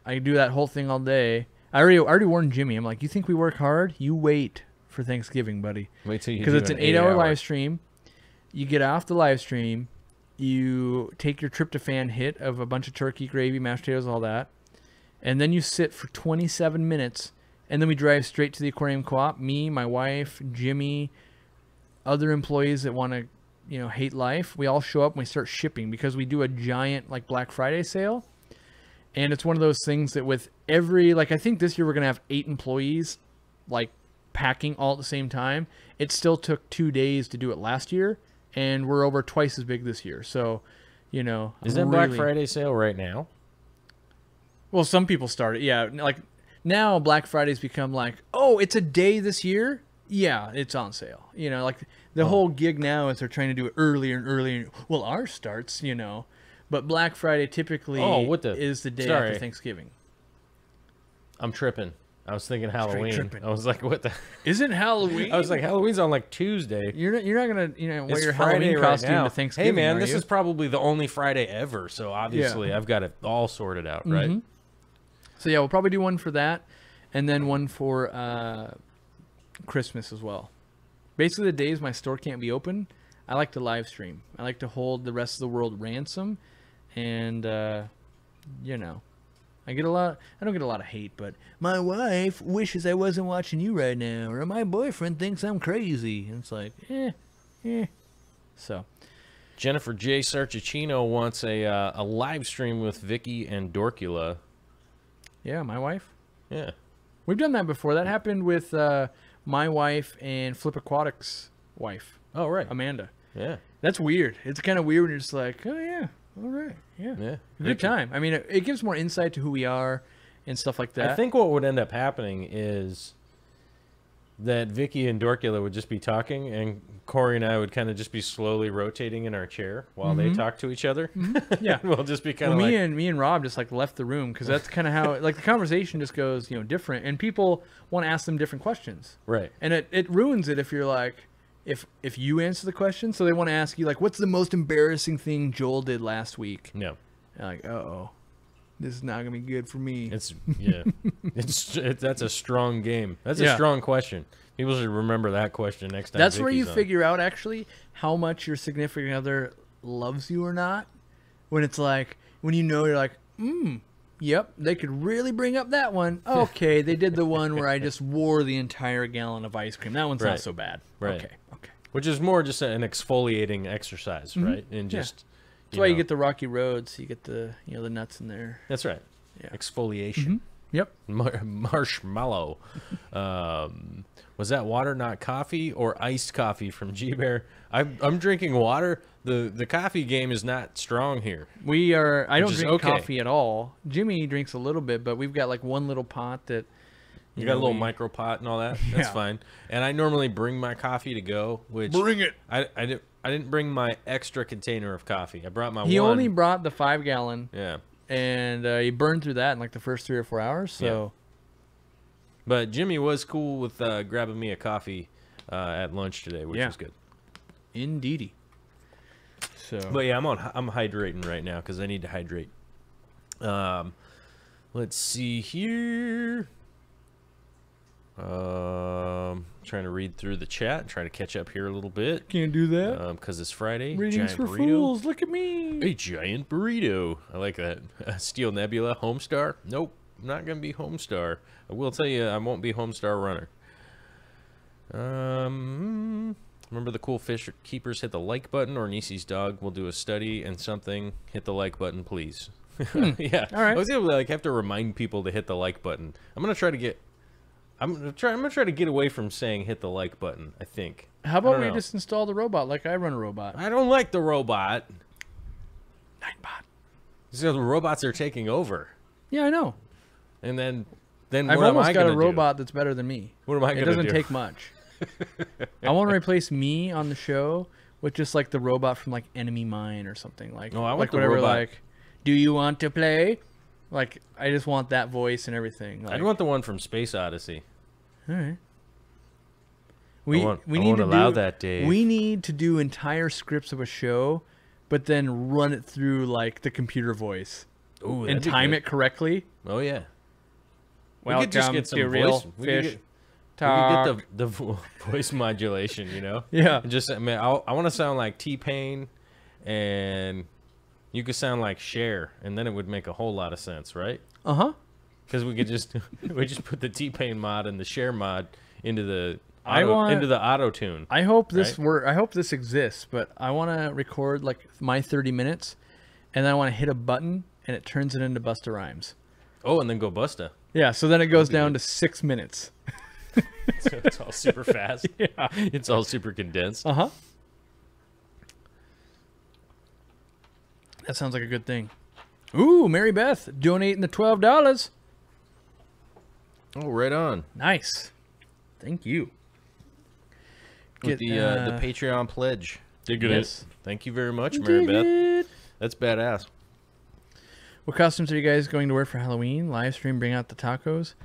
I do that whole thing all day. I already warned Jimmy. I'm like, you think we work hard? You wait for Thanksgiving, buddy. Wait till you because it's an 8-hour live stream. You get off the live stream, you take your tryptophan hit of a bunch of turkey, gravy, mashed potatoes, all that, and then you sit for 27 minutes, and then we drive straight to the Aquarium Co-op. Me, my wife, Jimmy, other employees that want to, hate life. We all show up and we start shipping because we do a giant like Black Friday sale, and it's one of those things that with every I think this year we're gonna have 8 employees, packing all at the same time. It still took 2 days to do it last year, and we're over twice as big this year. So, is that Black Friday sale right now? Well, some people start it. Yeah, now Black Friday's become oh, it's a day this year. Yeah, it's on sale. The whole gig now is they're trying to do it earlier and earlier. Well, ours starts, but Black Friday typically is the day after Thanksgiving. I'm tripping. I was thinking Halloween. I was like, what the? Isn't Halloween? I was like, Halloween's on Tuesday. You're not going to wear your Halloween costume to Thanksgiving, Hey, man, this is probably the only Friday ever. So obviously I've got it all sorted out, right? So yeah, we'll probably do one for that, and then one for Christmas as well. Basically, the days my store can't be open, I like to live stream. I like to hold the rest of the world ransom, and I don't get a lot of hate, but my wife wishes I wasn't watching you right now, or my boyfriend thinks I'm crazy. And it's like, So, Jennifer J. Sarchicino wants a live stream with Vicky and Dorcula. Yeah, my wife. Yeah. We've done that before. That happened with my wife and Flip Aquatics' wife. Oh, right. Amanda. Yeah. That's weird. It's kind of weird when you're just like, oh, yeah. All right. Yeah. Good time. I mean, it gives more insight to who we are and stuff like that. I think what would end up happening is that Vicky and Dorcula would just be talking, and Corey and I would kind of just be slowly rotating in our chair while they talk to each other. Yeah. We'll just be kind of me and Rob just left the room, because that's kind of how the conversation just goes, different, and people want to ask them different questions. Right. And it ruins it if you're like, if you answer the question, so they want to ask you what's the most embarrassing thing Joel did last week? No. You're like, uh-oh, this is not gonna be good for me. That's a strong game. That's a strong question. People should remember that question next time. That's where you figure out actually how much your significant other loves you or not, when it's like, when you're like, yep, they could really bring up that one. Okay, they did the one where I just wore the entire gallon of ice cream. That one's not so bad. Right. Okay. Which is more just an exfoliating exercise, right? And just that's why you get the rocky roads. You get the the nuts in there. That's right. Yeah. Exfoliation. Yep. Marshmallow. Was that water, not coffee, or iced coffee from G-Bear? I'm drinking water. The coffee game is not strong here. I don't drink coffee at all. Jimmy drinks a little bit, but we've got like one little pot that you got a little micro pot and all that. That's fine. And I normally bring my coffee to go. Which bring it. I didn't bring my extra container of coffee. I brought my. He only brought the 5 gallon. Yeah. And he burned through that in like the first 3 or 4 hours. So. Yeah. But Jimmy was cool with grabbing me a coffee at lunch today, which was good. Indeedy. So. But yeah, I'm hydrating right now because I need to hydrate. Let's see here. Trying to read through the chat, trying to catch up here a little bit. Can't do that because it's Friday. Readings for fools. Look at me. A giant burrito. I like that. Steel Nebula. Homestar. Nope, I'm not gonna be Homestar. I will tell you, I won't be Homestar Runner. Remember the cool fish keepers? Hit the like button, or Nisi's dog will do a study and something. Hit the like button, please. Yeah. All right. I was gonna have to remind people to hit the like button. I'm gonna try to get away from saying hit the like button, I think. How about we just install the robot like I run a robot? I don't like the robot. Nightbot. So the robots are taking over. Yeah, I know. And then I've what am almost I got gonna a robot that's better than me. What am I going to do? It doesn't take much. I want to replace me on the show with just like the robot from like Enemy Mine or something like. Oh, I want like the whatever. robot. Like, do you want to play? Like, I just want that voice and everything. Like, I'd want the one from Space Odyssey. All right. We need to allow that, Dave. We need to do entire scripts of a show, but then run it through like the computer voice. Ooh, and time it correctly. Oh yeah. Welcome we could just get some to Real Fish we could Talk. get the voice modulation, you know? Yeah. And just I want to sound like T-Pain, and you could sound like Cher, and then it would make a whole lot of sense, right? Because we could just put the T-Pain mod and the Cher mod into the auto tune. I hope this I hope this exists, but I want to record like my 30 minutes, and then I want to hit a button and it turns it into Busta Rhymes. Oh, and then go Busta. Yeah, so then it goes down to 6 minutes. So it's all super fast. Yeah, it's all super condensed. That sounds like a good thing. Ooh, Mary Beth donating the $12. Oh, right on. Nice. Thank you. With the Patreon pledge. Dig it. Thank you very much, Mary Beth. That's badass. What costumes are you guys going to wear for Halloween? Live stream, bring out the tacos.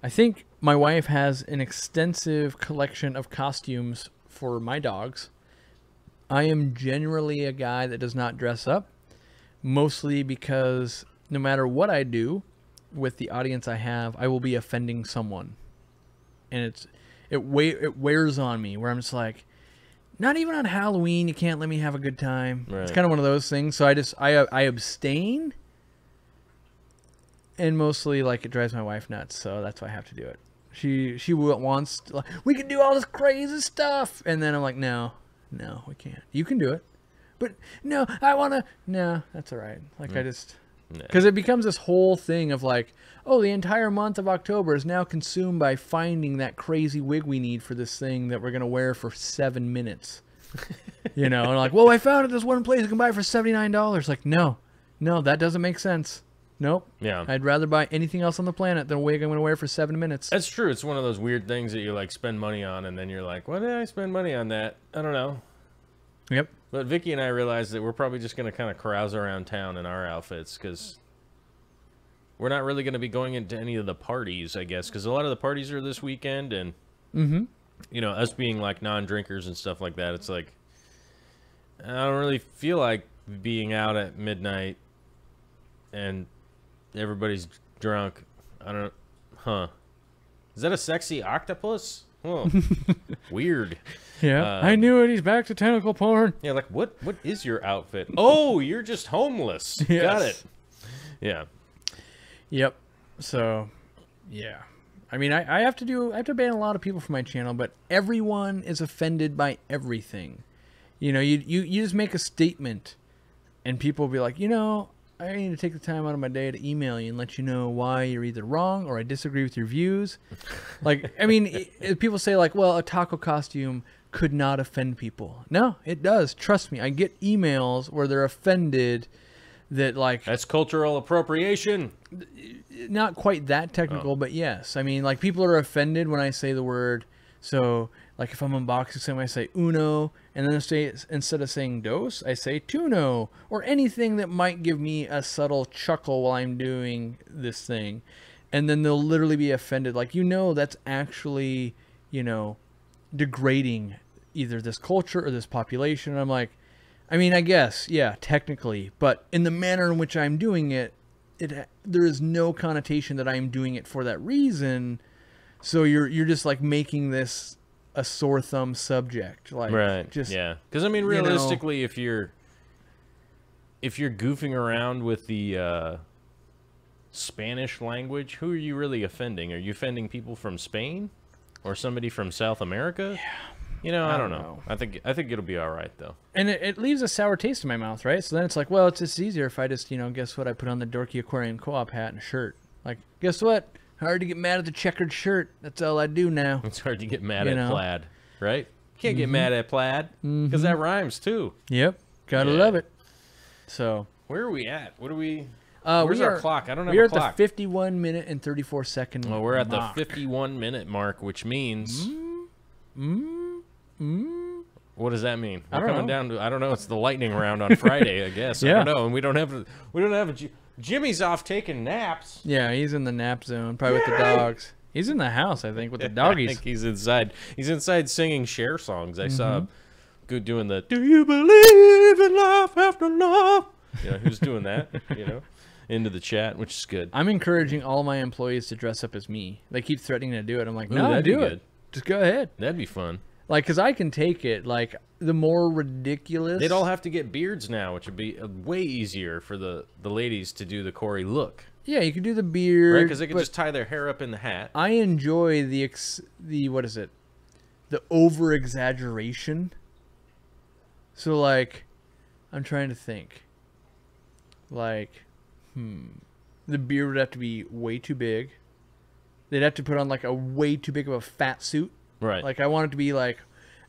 I think my wife has an extensive collection of costumes for my dogs. I am generally a guy that does not dress up, mostly because no matter what I do with the audience I have, I will be offending someone. And it wears on me where I'm just like, not even on Halloween, you can't let me have a good time. Right. It's kind of one of those things. So I abstain. And mostly, like, it drives my wife nuts, so that's why I have to do it. She wants to, like, we can do all this crazy stuff, and then I'm like, no, we can't. You can do it, but no, I want to. No, that's all right. Like, I just because it becomes this whole thing of like, oh, the entire month of October is now consumed by finding that crazy wig we need for this thing that we're gonna wear for 7 minutes. You know, and like, well, I found it this one place you can buy it for $79. Like, no, that doesn't make sense. Nope. Yeah. I'd rather buy anything else on the planet than a wig I'm going to wear for 7 minutes. That's true. It's one of those weird things that you like spend money on, and then you're like, why did I spend money on that? I don't know. Yep. But Vicky and I realized that we're probably just going to kind of carouse around town in our outfits because we're not really going to be going into any of the parties, I guess, because a lot of the parties are this weekend, and you know, us being like non-drinkers and stuff like that, it's like I don't really feel like being out at midnight and everybody's drunk. I don't. Is that a sexy octopus? Oh, weird. Yeah, I knew it. He's back to tentacle porn. Yeah, like, what is your outfit? Oh, you're just homeless. Yes. Got it. Yeah. Yep. So, yeah. I mean, I have to ban a lot of people from my channel, but everyone is offended by everything. You know, you just make a statement, and people will be like, you know, I need to take the time out of my day to email you and let you know why you're either wrong or I disagree with your views. Like, I mean, people say like, well, a taco costume could not offend people. No, it does. Trust me. I get emails where they're offended that like... That's cultural appropriation. Not quite that technical, but yes. I mean, like, people are offended when I say the word. So, like, if I'm unboxing something, I say uno, and then instead of saying dos, I say tuno, or anything that might give me a subtle chuckle while I'm doing this thing. And then they'll literally be offended. Like, you know, that's actually, you know, degrading either this culture or this population. And I'm like, I mean, I guess, yeah, technically, but in the manner in which I'm doing it, there is no connotation that I'm doing it for that reason. So you're just like making this a sore thumb subject, like, right? Just, yeah, because I mean, realistically, you know, if you're goofing around with the Spanish language, who are you really offending? Are you offending people from Spain or somebody from South America? Yeah. You know, I don't know. I think it'll be all right though. And it leaves a sour taste in my mouth, right? So then it's like, well, it's just easier if I just, you know, guess what? I put on the dorky aquarium co-op hat and a shirt. Like, guess what? Hard to get mad at the checkered shirt. That's all I do now. It's hard to get mad at plaid, right? Can't get mad at plaid because that rhymes too. Yep, gotta love it. So where are we at? What are we? Where's our clock? I don't have a clock. We're at the 51 minute and 34 second. Well, we're at the 51 minute mark, which means. What does that mean? We're coming down to, I don't know. It's the lightning round on Friday, I guess. Yeah. I don't know. And we don't have Jimmy's off taking naps. Yeah, he's in the nap zone, probably with the dogs. He's in the house, I think, with the doggies. I think he's inside. He's inside singing Cher songs. I saw him doing the "Do you believe in life after love?" You know, who's doing that? You know, into the chat, which is good. I'm encouraging all my employees to dress up as me. They keep threatening to do it. I'm like, no, do it. Just go ahead. That'd be fun. Like, because I can take it. Like, the more ridiculous... They'd all have to get beards now, which would be way easier for the ladies to do the Corey look. Yeah, you could do the beard. Right, because they could just tie their hair up in the hat. I enjoy the what is it? The over-exaggeration. So, like, I'm trying to think. Like, the beard would have to be way too big. They'd have to put on, like, a way too big of a fat suit. Right. Like, I want it to be like,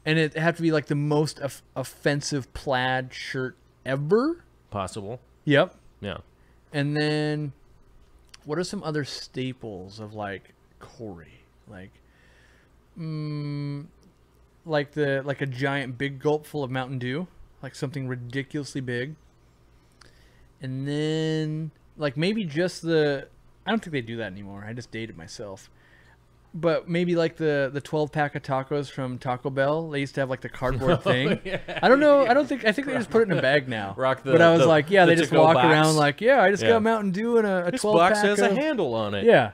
and it had to be like the most offensive plaid shirt ever. Possible. Yep. Yeah. And then, what are some other staples of like Corey? Like, like a giant big gulp full of Mountain Dew, like something ridiculously big. And then, like maybe just I don't think they do that anymore. I just dated myself. But maybe like the 12-pack of tacos from Taco Bell. They used to have like the cardboard thing. Yeah. I don't know. I think they just put it in a bag now. But I was like, yeah, they just walk around like, yeah, I just got Mountain Dew and a 12-pack. This box has a handle on it. Yeah.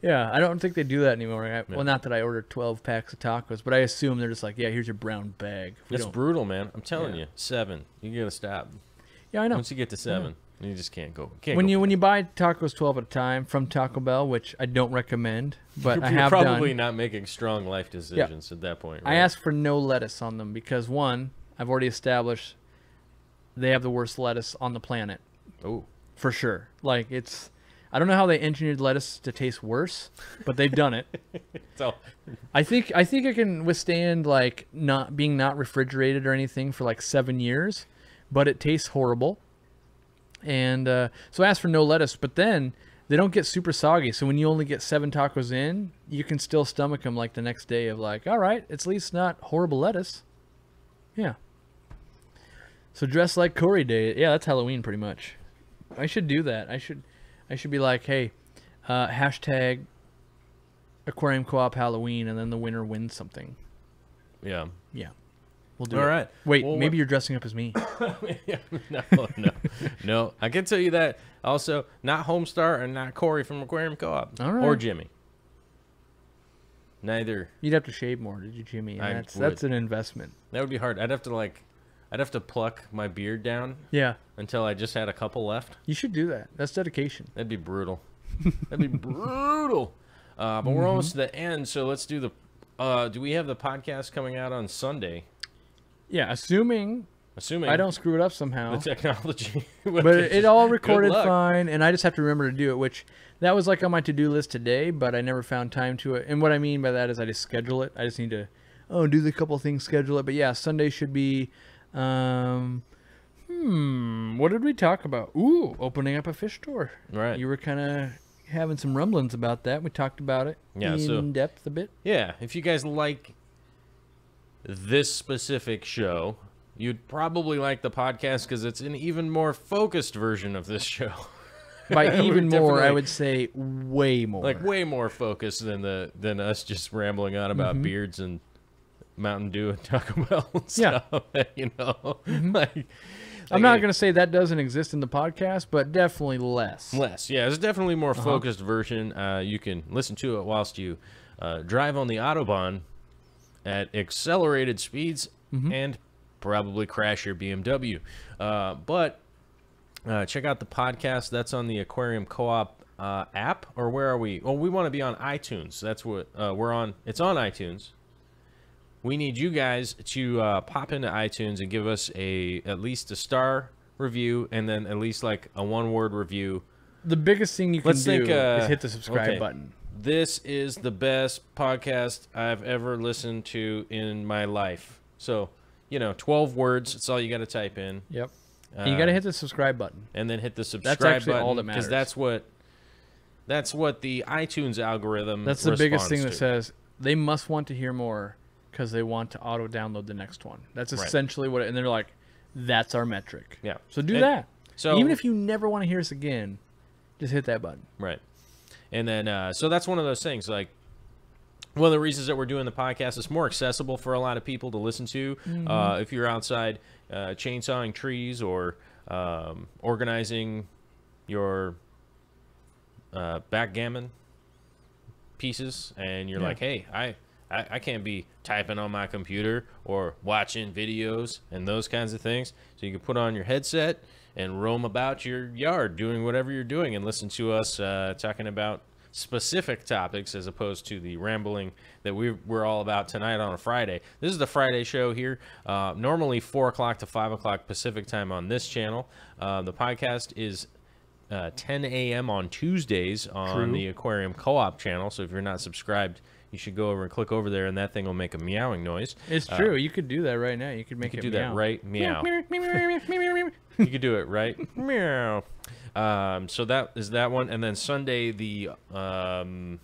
Yeah. I don't think they do that anymore. Right? Well, not that I ordered 12 packs of tacos, but I assume they're just like, yeah, here's your brown bag. It's brutal, man. I'm telling you. 7. You gotta stop. Yeah, I know. Once you get to 7. You just can't go. When you buy tacos 12 at a time from Taco Bell, which I don't recommend, but I have probably not making strong life decisions at that point. Right? I ask for no lettuce on them because one, I've already established they have the worst lettuce on the planet. Oh, for sure. Like I don't know how they engineered lettuce to taste worse, but they've done it. I think it can withstand like not refrigerated or anything for like 7 years, but it tastes horrible. And so I asked for no lettuce, but then they don't get super soggy. So when you only get 7 tacos in, you can still stomach them like the next day of like, all right, it's at least not horrible lettuce. Yeah. So dress like Corey Day. Yeah, that's Halloween pretty much. I should do that. I should be like, hey, hashtag Aquarium Co-op Halloween, and then the winner wins something. Yeah. Yeah. We'll do all it. Right. Wait, maybe you're dressing up as me. No. I can tell you that. Also, not Homestar and not Corey from Aquarium Co-op. All right. Or Jimmy. Neither. You'd have to shave more, did you, Jimmy? And that's an investment. That would be hard. I'd have to pluck my beard down. Yeah. Until I just had a couple left. You should do that. That's dedication. That'd be brutal. That'd be brutal. But we're almost to the end, so let's do the. Do we have the podcast coming out on Sunday? Yeah, assuming I don't screw it up somehow. The technology. But it all recorded fine, and I just have to remember to do it, which that was like on my to-do list today, but I never found time to it. And what I mean by that is I just schedule it. I just need to, do the couple things, schedule it. But yeah, Sunday should be, what did we talk about? Ooh, opening up a fish store. Right. You were kind of having some rumblings about that. We talked about it in depth a bit. Yeah, if you guys like this specific show, you'd probably like the podcast because it's an even more focused version of this show. By even more, I would say way more. Like way more focused than us just rambling on about beards and Mountain Dew and Taco Bell and stuff. You know, I'm not going to say that doesn't exist in the podcast, but definitely less. Yeah, it's definitely more focused version. You can listen to it whilst you drive on the Autobahn at accelerated speeds and probably crash your BMW. But check out the podcast. That's on the Aquarium Co-op app. Or where are we? Well, we want to be on iTunes. That's what we're on. It's on iTunes. We need you guys to pop into iTunes and give us at least a star review, and then at least like a one-word review. The biggest thing you can do is hit the subscribe button. This is the best podcast I've ever listened to in my life. So, 12 words. That's all you got to type in. Yep. And you got to hit the subscribe button. And then hit the subscribe button. That's actually all that matters. Because that's what the iTunes algorithm That's the biggest thing that says they must want to hear more because they want to auto-download the next one. That's essentially what and they're like, that's our metric. Yeah. So do that. So even if you never want to hear us again, just hit that button. Right. And then, so that's one of those things. Like, one of the reasons that we're doing the podcast is more accessible for a lot of people to listen to. If you're outside chainsawing trees or organizing your backgammon pieces, and you're like, hey, I can't be typing on my computer or watching videos and those kinds of things. So you can put on your headset and roam about your yard doing whatever you're doing and listen to us talking about specific topics as opposed to the rambling that we're all about tonight on a Friday. This is the Friday show here. Normally 4 o'clock to 5 o'clock Pacific time on this channel. The podcast is 10 a.m. on Tuesdays on the Aquarium Co-op channel. So if you're not subscribed, you should go over and click over there, and that thing will make a meowing noise. It's true. You could do that right now. You could make it do meow. That right meow. You could do it right meow. So that is that one, and then Sunday we don't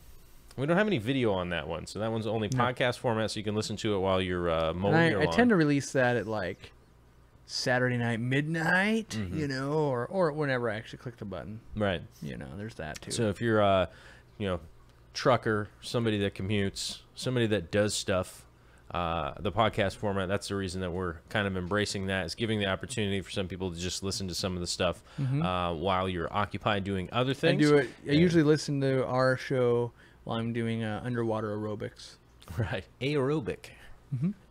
have any video on that one, so that one's only podcast format, so you can listen to it while you're mowing your lawn. I tend to release that at like Saturday night midnight, or whenever I actually click the button. Right. There's that too. So if you're trucker, somebody that commutes, somebody that does stuff, the podcast format, that's the reason that we're kind of embracing that, is giving the opportunity for some people to just listen to some of the stuff while you're occupied doing other things. I usually listen to our show while I'm doing underwater aerobics. Right. Aerobic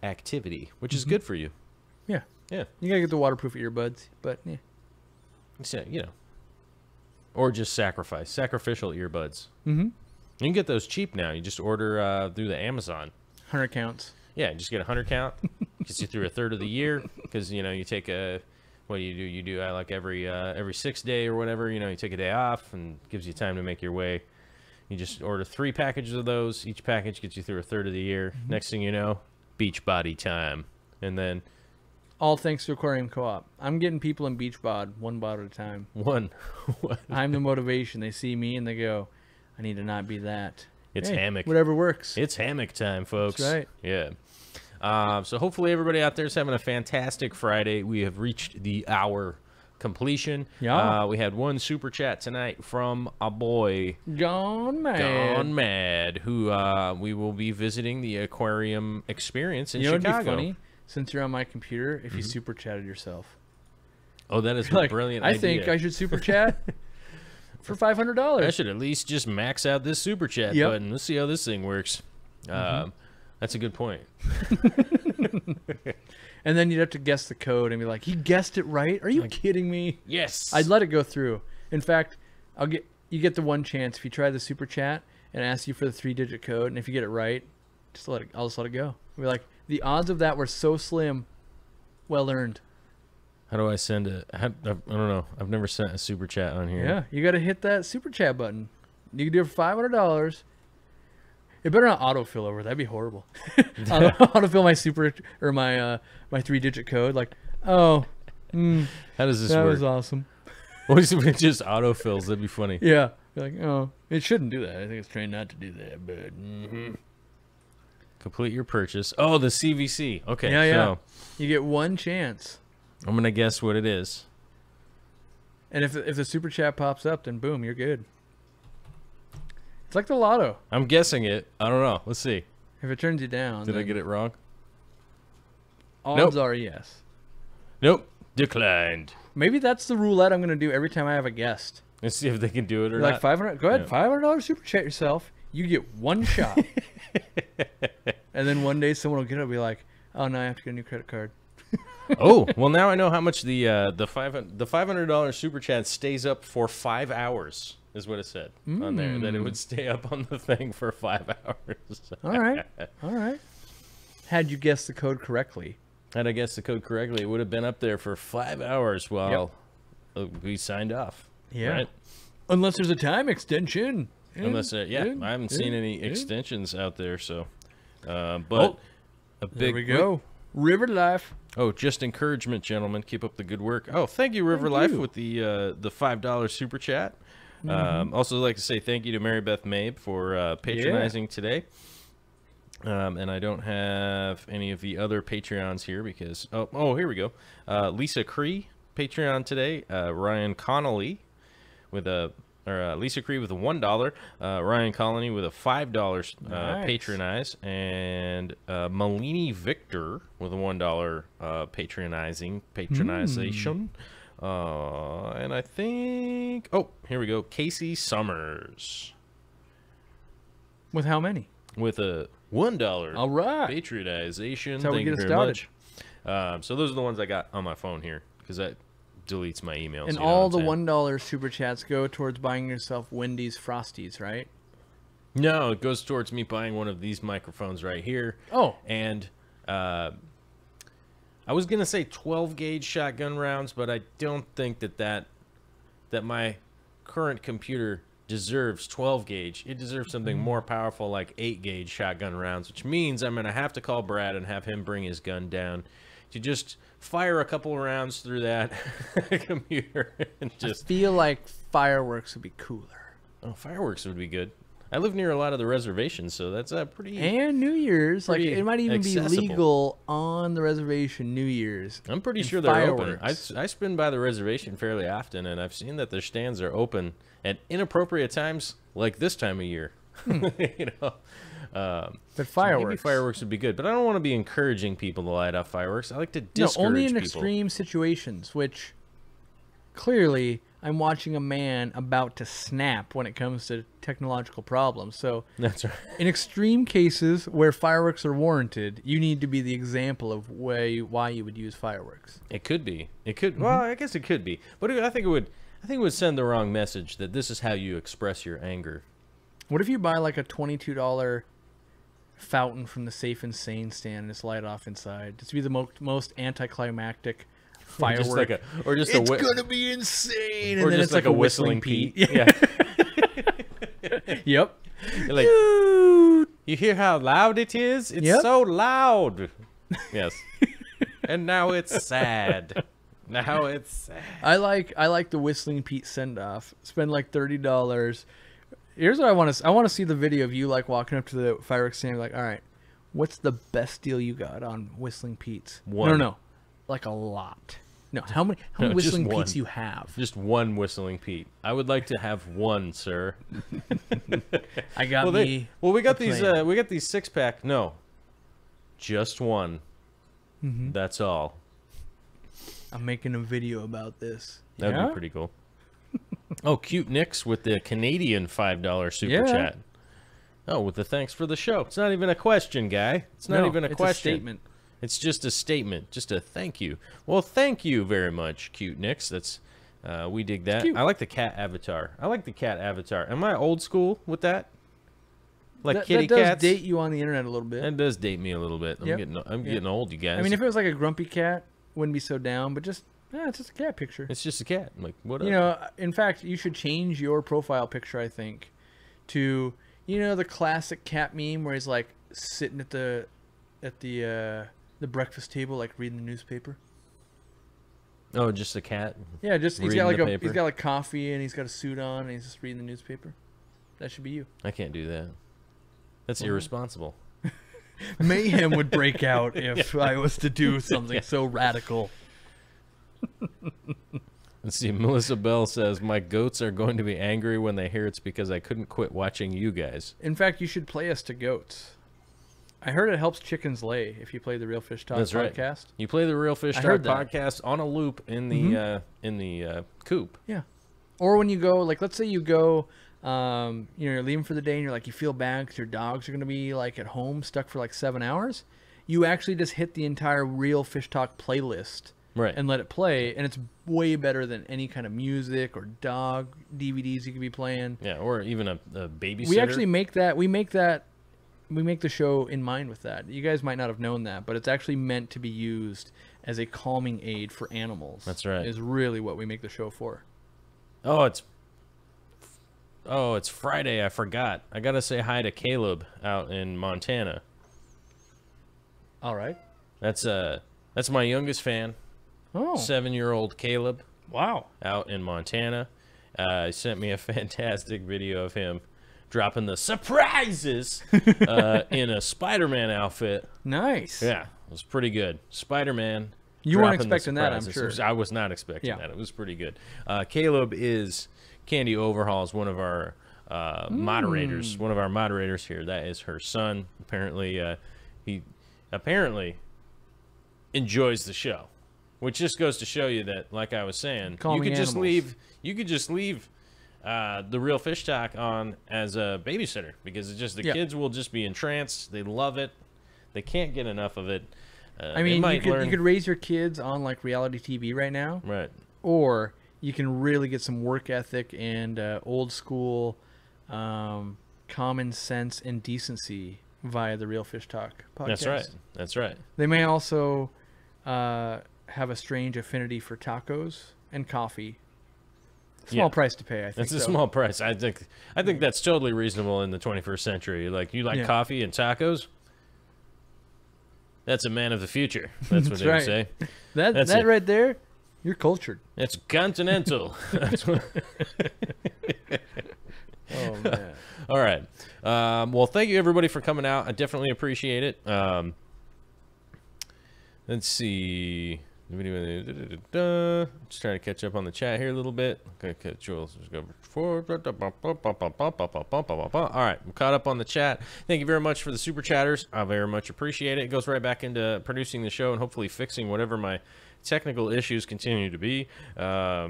activity, which is good for you. Yeah. Yeah. You got to get the waterproof earbuds, but yeah. So, or just sacrificial earbuds. You can get those cheap now. You just order through the Amazon. 100 counts. Yeah, just get 100 count. Gets you through a third of the year because you take what do? You do like every 6th day or whatever. You take a day off and gives you time to make your way. You just order 3 packages of those. Each package gets you through a third of the year. Next thing you know, beach body time, and then all thanks to Aquarium Co-op. I'm getting people in beach bod one bod at a time. One. I'm the motivation. They see me and they go, I need to not be that. It's hammock. Whatever works. It's hammock time, folks. That's right. Yeah. So hopefully everybody out there is having a fantastic Friday. We have reached the hour completion. Yeah. We had one super chat tonight from a boy, Gone Mad, who we will be visiting the aquarium experience in Chicago. It'd be funny, since you're on my computer, if you super chatted yourself. Oh, that is a brilliant idea. I think I should super chat for $500. I should at least just max out this super chat button. Let's see how this thing works. That's a good point. And then you'd have to guess the code and be like, he guessed it right? Are you kidding me? Yes. I'd let it go through. In fact, you get the one chance if you try the super chat and ask you for the 3-digit code, and if you get it right, I'll just let it go. I'll be like, the odds of that were so slim, well earned. How do I send it? I don't know. I've never sent a super chat on here. Yeah, you got to hit that super chat button. You can do it for $500. It better not autofill over. That'd be horrible. Autofill my super or my 3-digit code. Like, oh, how does this work? That was awesome. What if it just autofills? That'd be funny. Yeah, like, oh, it shouldn't do that. I think it's trained not to do that, but. Complete your purchase. Oh, the CVC. Okay. Yeah, yeah. You get one chance. I'm gonna guess what it is. And if the super chat pops up, then boom, you're good. It's like the lotto. I'm guessing it. I don't know. Let's see. If it turns you down. Did I get it wrong? Odds are yes. Nope. Declined. Maybe that's the roulette I'm going to do every time I have a guest. Let's see if they can do it or not. Like 500. Go ahead. $500 super chat yourself. You get one shot. And then one day someone will get it and be like, oh, no, I have to get a new credit card. Oh, well, now I know how much the $500 super chat stays up for 5 hours. Is what it said on there, that it would stay up on the thing for 5 hours. All right. All right. Had you guessed the code correctly. Had I guessed the code correctly, it would have been up there for 5 hours while we signed off. Yeah. Right? Unless there's a time extension. Unless, I haven't seen any extensions out there, so. But a big. There we go. River Life. Oh, just encouragement, gentlemen. Keep up the good work. Oh, thank you, River Life, with the $5 super chat. Also like to say thank you to Mary Beth Mabe for patronizing today. And I don't have any of the other Patreons here because here we go. Lisa Cree Patreon today. Ryan Connolly with Lisa Cree with a $1. Ryan Connolly with a $5 patronize, and Malini Victor with a $1 patronization. And I think, here we go. Casey Summers. With how many? With a $1 all right patronization. That's how Thank we you get very started. Much. So those are the ones I got on my phone here because that deletes my emails. And all the $1 super chats go towards buying yourself Wendy's Frosties, right? No, it goes towards me buying one of these microphones right here. Oh. And I was going to say 12-gauge shotgun rounds, but I don't think that my current computer deserves 12-gauge. It deserves something more powerful like 8-gauge shotgun rounds, which means I'm going to have to call Brad and have him bring his gun down to just fire a couple of rounds through that computer. And just I feel like fireworks would be cooler. Oh, fireworks would be good. I live near a lot of the reservations, so that's pretty. And New Year's, like it might even accessible. be legal on the reservation New Year's. I'm pretty sure they're open. I spin by the reservation fairly often, and I've seen that their stands are open at inappropriate times, like this time of year. You know. But fireworks. So maybe fireworks would be good, but I don't want to be encouraging people to light off fireworks. I like to discourage people. Only in extreme situations, which clearly I'm watching a man about to snap when it comes to technological problems. So that's right. In extreme cases where fireworks are warranted, you need to be the example of why you would use fireworks. It could be. It could. Well, I guess it could be. But I think it would. I think it would send the wrong message that this is how you express your anger. What if you buy like a $22 fountain from the Safe and Sane stand and just light it off inside? Just be the most anticlimactic firework. It's gonna be insane. Or and then just it's like a whistling Pete. Yeah. Yep. Like, you hear how loud it is? It's so loud. Yes. And now it's sad. Now it's sad. I like the Whistling Pete send off. Spend like $30. Here's what I want to. I want to see the video of you like walking up to the fireworks stand, like, all right, what's the best deal you got on Whistling Pete's? One. No, like a lot. No, how many Whistling Pete's you have? Just one Whistling Pete. I would like to have one, sir. I got we got these. We got these 6-pack. No, just one. That's all. I'm making a video about this. That'd be pretty cool. Oh, Cute Nix with the Canadian $5 super chat. Oh, with the thanks for the show. It's not even a question, guy. It's not even a question. It's a statement. It's just a statement. Just a thank you. Well, thank you very much, Cute Nix. That's we dig that. I like the cat avatar. Am I old school with that? Like kitty cats? That does date you on the internet a little bit. That does date me a little bit. I'm getting old, you guys. I mean, if it was like a grumpy cat, wouldn't be so down. But just it's just a cat picture. It's just a cat. I'm like, what? You know, in fact, you should change your profile picture. I think to the classic cat meme where he's like sitting at the breakfast table, like reading the newspaper. Oh, just a cat. Yeah, just he's got like coffee and he's got a suit on and he's just reading the newspaper. That should be you. I can't do that. That's irresponsible. Mayhem would break out if I was to do something so radical. Let's see. Melissa Bell says, my goats are going to be angry when they hear it's because I couldn't quit watching you guys. In fact, you should play us to goats. I heard it helps chickens lay if you play the Real Fish Talk podcast. Right. You play the Real Fish Talk podcast on a loop in the coop. Yeah. Or when you go, like, let's say you go, you're leaving for the day and you're like, you feel bad because your dogs are going to be like at home stuck for like 7 hours. You actually just hit the entire Real Fish Talk playlist. Right. And let it play, and it's way better than any kind of music or dog DVDs you could be playing. Yeah, or even a babysitter. We actually make that. We make the show in mind with that. You guys might not have known that, but it's actually meant to be used as a calming aid for animals. That's right. Is really what we make the show for. Oh, it's Friday. I forgot. I gotta say hi to Caleb out in Montana. All right. That's my youngest fan. Oh. 7-year-old Caleb. Wow. Out in Montana. He sent me a fantastic video of him dropping the surprises in a Spider-Man outfit. Nice. Yeah, it was pretty good. Spider-Man. You weren't expecting that, I'm sure. I was not expecting that. It was pretty good. Caleb is Candy Overhaul's one of our moderators. One of our moderators here. That is her son. Apparently, he enjoys the show. Which just goes to show you that, like I was saying, you could just leave the Real Fish Talk on as a babysitter because it's just the kids will just be entranced. They love it. They can't get enough of it. I mean, you could raise your kids on like reality TV right now, right? Or you can really get some work ethic and old school common sense and decency via the Real Fish Talk podcast. That's right. That's right. They may also have a strange affinity for tacos and coffee. Small price to pay, I think. It's a small price. I think that's totally reasonable in the 21st century. Like, you like coffee and tacos? That's a man of the future. That's what they would say. That right there, you're cultured. It's continental. That's what... Oh, man. All right. Well, thank you, everybody, for coming out. I definitely appreciate it. Let's see. Just trying to catch up on the chat here a little bit. Okay, Jules. Let's go forward. All right, I'm caught up on the chat. Thank you very much for the super chatters. I very much appreciate it. It goes right back into producing the show and hopefully fixing whatever my technical issues continue to be. I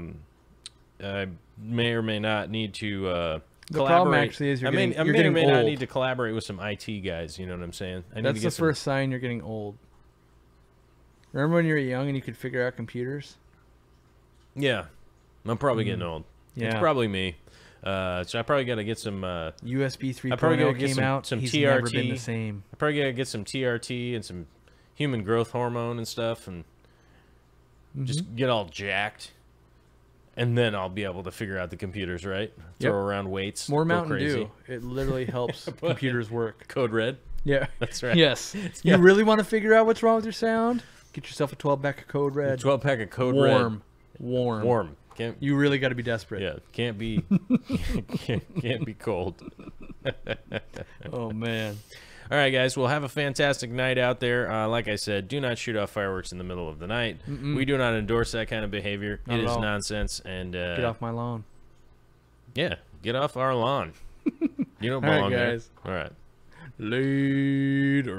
may or may not need to collaborate. The problem actually is I may or may not need to collaborate with some IT guys. You know what I'm saying? That's the first sign you're getting old. Remember when you were young and you could figure out computers? Yeah. I'm probably getting old. Yeah. It's probably me. So I probably got to get some... USB 3.0 came out. Some He's TRT. Never been the same. I probably got to get some TRT and some human growth hormone and stuff and just get all jacked. And then I'll be able to figure out the computers, right? Throw around weights. More Mountain Dew. It literally helps computers work. Code Red? Yeah. That's right. Yes. You really want to figure out what's wrong with your sound? Get yourself a 12-pack of Code Red. 12-pack of Code Red. Warm. You really got to be desperate. Yeah. Can't be can't be cold. Oh, man. All right, guys. Well, have a fantastic night out there. Like I said, do not shoot off fireworks in the middle of the night. We do not endorse that kind of behavior. It is nonsense. And get off my lawn. Yeah, get off our lawn. You don't belong there. All right, guys. All right. Later.